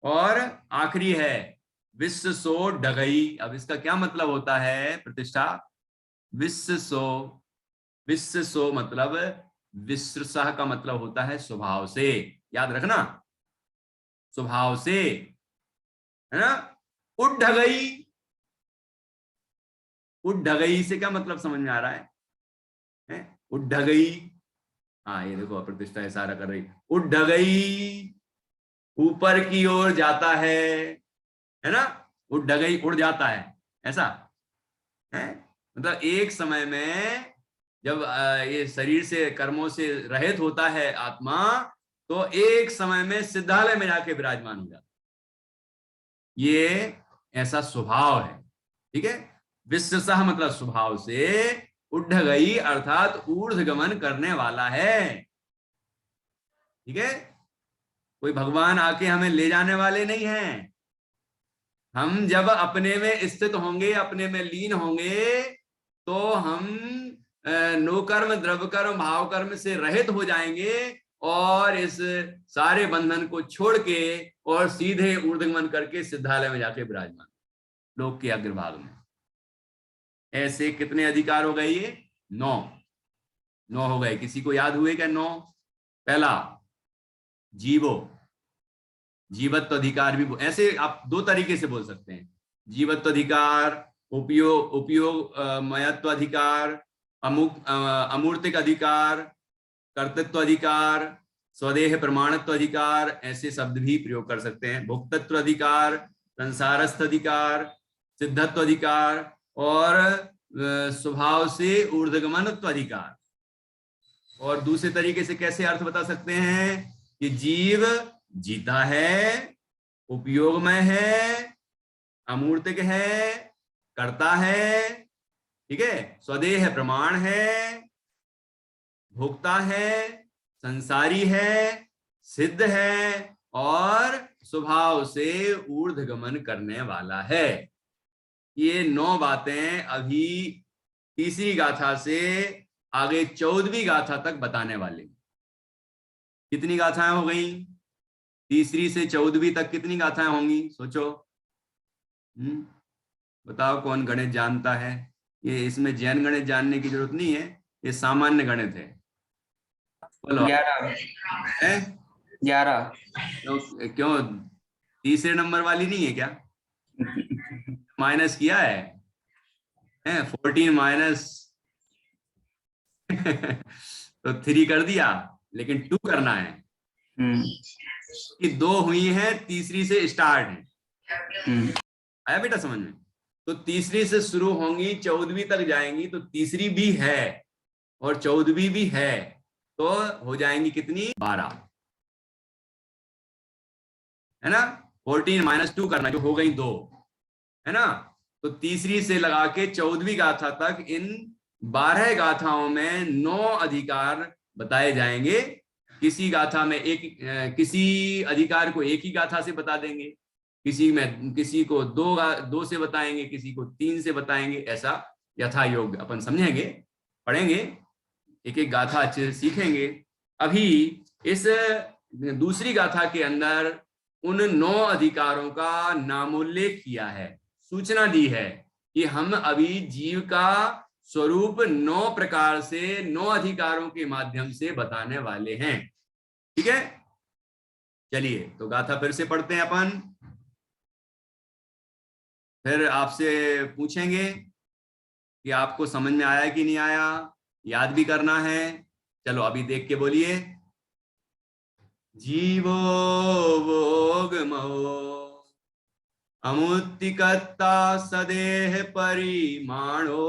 Speaker 1: और आखिरी है विश्व सो डगई। अब इसका क्या मतलब होता है प्रतिष्ठा? विश्व सो मतलब विश्रसह का मतलब होता है स्वभाव से, याद रखना, स्वभाव से, है ना। उड्ढगई, उड्ढगई से क्या मतलब समझ में आ रहा है? उड्ढगई, हाँ ये देखो प्रतिष्ठा इशारा कर रही, उड्ढगई ऊपर की ओर जाता है ना, उड्ढगई उड़ जाता है, ऐसा है। मतलब एक समय में जब ये शरीर से कर्मों से रहित होता है आत्मा, तो एक समय में सिद्धालय में जाके विराजमान हो जाता, ये ऐसा स्वभाव है, ठीक है। विश्वसह मतलब स्वभाव से, उड्ढगई अर्थात ऊर्ध्वगमन करने वाला है, ठीक है। कोई भगवान आके हमें ले जाने वाले नहीं हैं। हम जब अपने में स्थित होंगे, अपने में लीन होंगे, तो हम नो कर्म द्रव्य कर्म भाव कर्म से रहित हो जाएंगे, और इस सारे बंधन को छोड़ के और सीधे ऊर्ध्वगमन करके सिद्धालय में जाके विराजमान। लोक के अग्रभाग में। ऐसे कितने अधिकार हो गए? ये 9 हो गए। किसी को याद हुए क्या 9? पहला जीवो, जीवत्व अधिकार भी ऐसे आप दो तरीके से बोल सकते हैं। जीवत्व अधिकार, उपयोग मयत्व अधिकार, अमूर्तिक अधिकार, कर्तृत्व अधिकार, स्वदेह प्रमाणत्व अधिकार, ऐसे शब्द भी प्रयोग कर सकते हैं। भोक्तृत्व अधिकार, संसारस्थ अधिकार, सिद्धत्व अधिकार और स्वभाव से ऊर्ध्वगमनत्व अधिकार। और दूसरे तरीके से कैसे अर्थ बता सकते हैं कि जीव जीता है, उपयोगमय है, अमूर्तिक है, करता है, ठीक है, स्वदेह प्रमाण है, भोक्ता है, संसारी है, सिद्ध है और स्वभाव से ऊर्ध्वगमन करने वाला है। ये 9 बातें अभी तीसरी गाथा से आगे 14वीं गाथा तक बताने वाले। कितनी गाथाएं हो गई? तीसरी से 14वीं तक कितनी गाथाएं होंगी? सोचो। बताओ कौन गणित जानता है? ये इसमें जैन गणित जानने की जरूरत नहीं है, ये सामान्य गणित है।
Speaker 5: 11
Speaker 1: क्यों तीसरे नंबर वाली नहीं है क्या? माइनस किया है 14 माइनस तो 3 कर दिया, लेकिन 2 करना है कि 2 हुई है, तीसरी से स्टार्ट है। आया बेटा समझ में? तो तीसरी से शुरू होंगी, 14वीं तक जाएंगी, तो तीसरी भी है और 14वीं भी है, तो हो जाएंगी कितनी? 12, है ना। 14 माइनस 2 करना, जो हो गई 2, है ना। तो तीसरी से लगा के 14वीं गाथा तक इन 12 गाथाओं में 9 अधिकार बताए जाएंगे। किसी गाथा में किसी अधिकार को एक ही गाथा से बता देंगे, किसी को 2 से बताएंगे, किसी को 3 से बताएंगे। ऐसा यथा योग्य अपन समझेंगे, पढ़ेंगे, एक एक गाथा अच्छे से सीखेंगे। अभी इस दूसरी गाथा के अंदर उन 9 अधिकारों का नामोल्लेख किया है, सूचना दी है कि हम अभी जीव का स्वरूप 9 प्रकार से 9 अधिकारों के माध्यम से बताने वाले हैं। ठीक है, चलिए तो गाथा फिर से पढ़ते हैं अपन, फिर आपसे पूछेंगे कि आपको समझ में आया कि नहीं आया, याद भी करना है। चलो अभी देख के बोलिए। जीवो भोगमो अमुत्तिकत्ता सदेह परिमाणो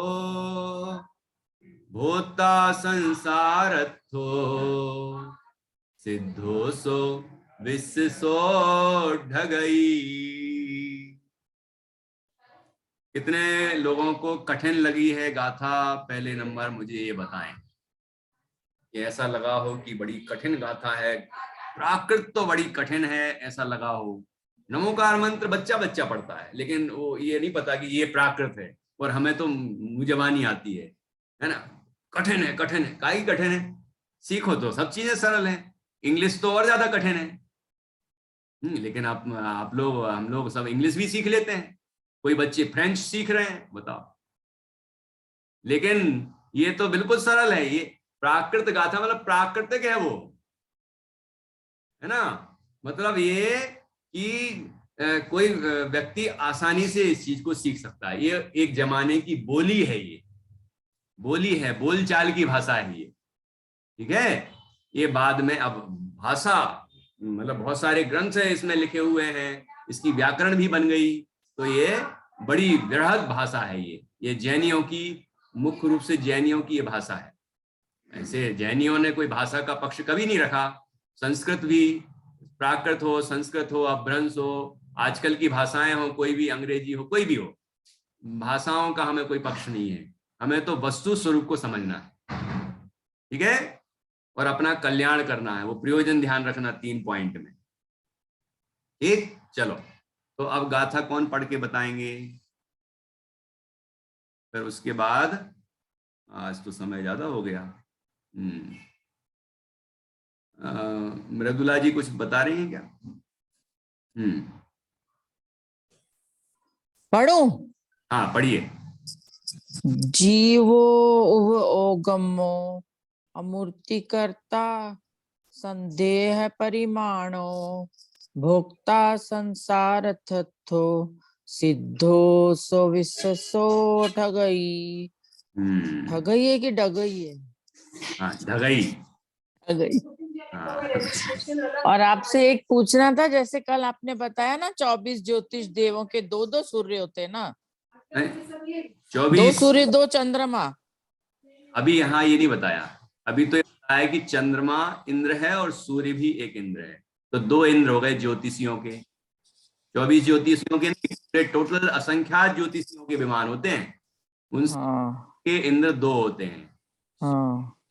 Speaker 1: भूता संसारत्थो सिद्धोसो विश्वसो ढगई। कितने लोगों को कठिन लगी है गाथा? पहले नंबर मुझे ये बताएं कि ऐसा लगा हो कि बड़ी कठिन गाथा है, प्राकृत तो बड़ी कठिन है, ऐसा लगा हो। नमोकार मंत्र बच्चा बच्चा पढ़ता है, लेकिन वो ये नहीं पता कि ये प्राकृत है, और हमें तो मुजबानी आती है ना। कठिन है, कठिन है, काई कठिन है? सीखो तो सब चीजें सरल हैं, इंग्लिश तो और ज्यादा कठिन है। लेकिन आप लोग, हम लोग सब इंग्लिश भी सीख लेते हैं, कोई बच्चे फ्रेंच सीख रहे हैं, बताओ। लेकिन ये तो बिल्कुल सरल है। ये प्राकृत गाथा मतलब प्राकृतिक है वो, है ना। मतलब ये कि कोई व्यक्ति आसानी से इस चीज को सीख सकता है। ये एक जमाने की बोली है, ये बोली है, बोलचाल की भाषा है ये, ठीक है। ये बाद में अब भाषा मतलब बहुत सारे ग्रंथ है इसमें लिखे हुए हैं, इसकी व्याकरण भी बन गई, तो ये बड़ी वृहद भाषा है। ये जैनियों की, मुख्य रूप से जैनियों की ये भाषा है। ऐसे जैनियों ने कोई भाषा का पक्ष कभी नहीं रखा। संस्कृत भी, प्राकृत हो, संस्कृत हो, अपभ्रंश हो, आजकल की भाषाएं हो, कोई भी अंग्रेजी हो, कोई भी हो, भाषाओं का हमें कोई पक्ष नहीं है। हमें तो वस्तु स्वरूप को समझना है, ठीक है, और अपना कल्याण करना है, वो प्रयोजन ध्यान रखना 3 पॉइंट में। ठीक, चलो तो अब गाथा कौन पढ़ के बताएंगे? फिर उसके बाद, आज तो समय ज्यादा हो गया। मृदुला जी कुछ बता रही हैं क्या?
Speaker 7: पढ़ूं?
Speaker 1: हाँ पढ़िए।
Speaker 7: जीवो उव ओगमो अमूर्तिकर्ता संदेह परिमाणो भोक्ता संसार तथो सिद्धो सो विश्वसो ठगई। ठगई है कि डगई है?
Speaker 1: हाँ ढगई।
Speaker 7: ठगई।
Speaker 1: हाँ
Speaker 7: और आपसे एक पूछना था, जैसे कल आपने बताया ना 24 ज्योतिष देवों के दो दो सूर्य होते हैं ना, 2
Speaker 1: 24।
Speaker 7: सूर्य 2 चंद्रमा।
Speaker 1: अभी यहाँ ये नहीं बताया, अभी तो ये बताया कि चंद्रमा इंद्र है और सूर्य भी एक इंद्र है, तो 2 इंद्र हो गए ज्योतिषियों के। 24 ज्योतिषियों के नहीं, टोटल असंख्यात ज्योतिषियों के विमान होते हैं, उनके इंद्र 2 होते हैं।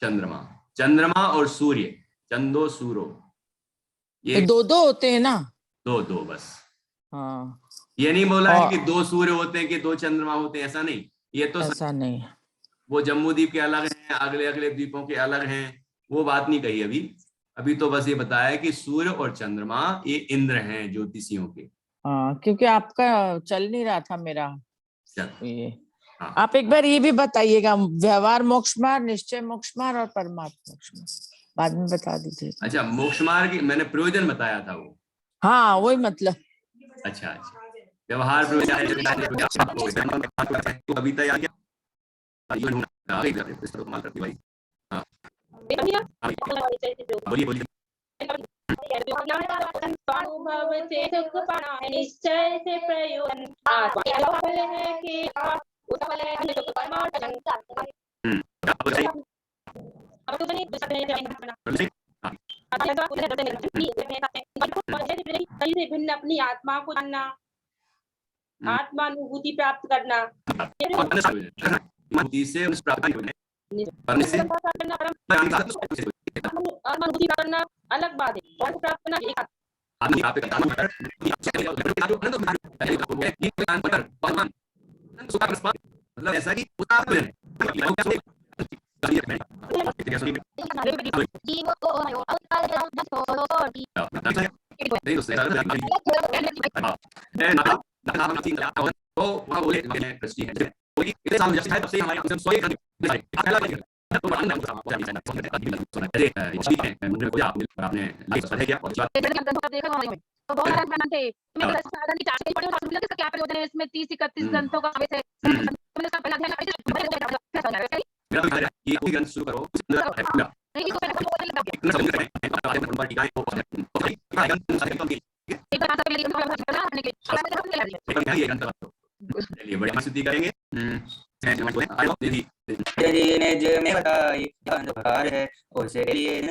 Speaker 1: चंद्रमा चंद्रमा और सूर्य, चंदो सूरो, ये
Speaker 7: तो 2 होते हैं ना?
Speaker 1: 2 बस।
Speaker 7: हाँ।
Speaker 1: ये नहीं बोला है कि 2 सूर्य होते हैं कि 2 चंद्रमा होते हैं, ऐसा नहीं। ये तो
Speaker 7: ऐसा नहीं।
Speaker 1: वो जम्मू द्वीप के अलग हैं, अगले अगले द्वीपों के अलग हैं, वो बात नहीं कही अभी। अभी तो बस ये बताया कि सूर्य और चंद्रमा ये इंद्र हैं ज्योतिषियों के।
Speaker 7: हाँ, क्योंकि आपका चल नहीं रहा था मेरा ये।
Speaker 1: हाँ।
Speaker 7: आप एक बार ये भी बताइएगा, व्यवहार मोक्ष मार्ग, निश्चय मोक्ष मार्ग और परमात्मा मोक्ष मार्ग बाद में बता दीजिए।
Speaker 1: अच्छा, मोक्ष मार्ग मैंने प्रयोजन बताया था वो।
Speaker 7: हाँ वही मतलब।
Speaker 1: अच्छा व्यवहार प्रयोजन अभी तक आ गया। बोलिए।
Speaker 6: अनुभव से सुख पाना है, निश्चय से प्रयोजन फल है कि उस फल है सुख परमार्थन। भिन्न अपनी आत्मा को जानना, आत्मानुभूति प्राप्त करना, अनुभूति करना अलग बात है, और प्राप्त करना एक
Speaker 1: मतलब ऐसा कि
Speaker 2: क्या प्रयोजन है इसमें? 30-31 ग्रंथों का
Speaker 1: शुरू करो। चलिए बड़ी स्तुति करेंगे।
Speaker 5: में बताई अंधकार है, उसे लिए है।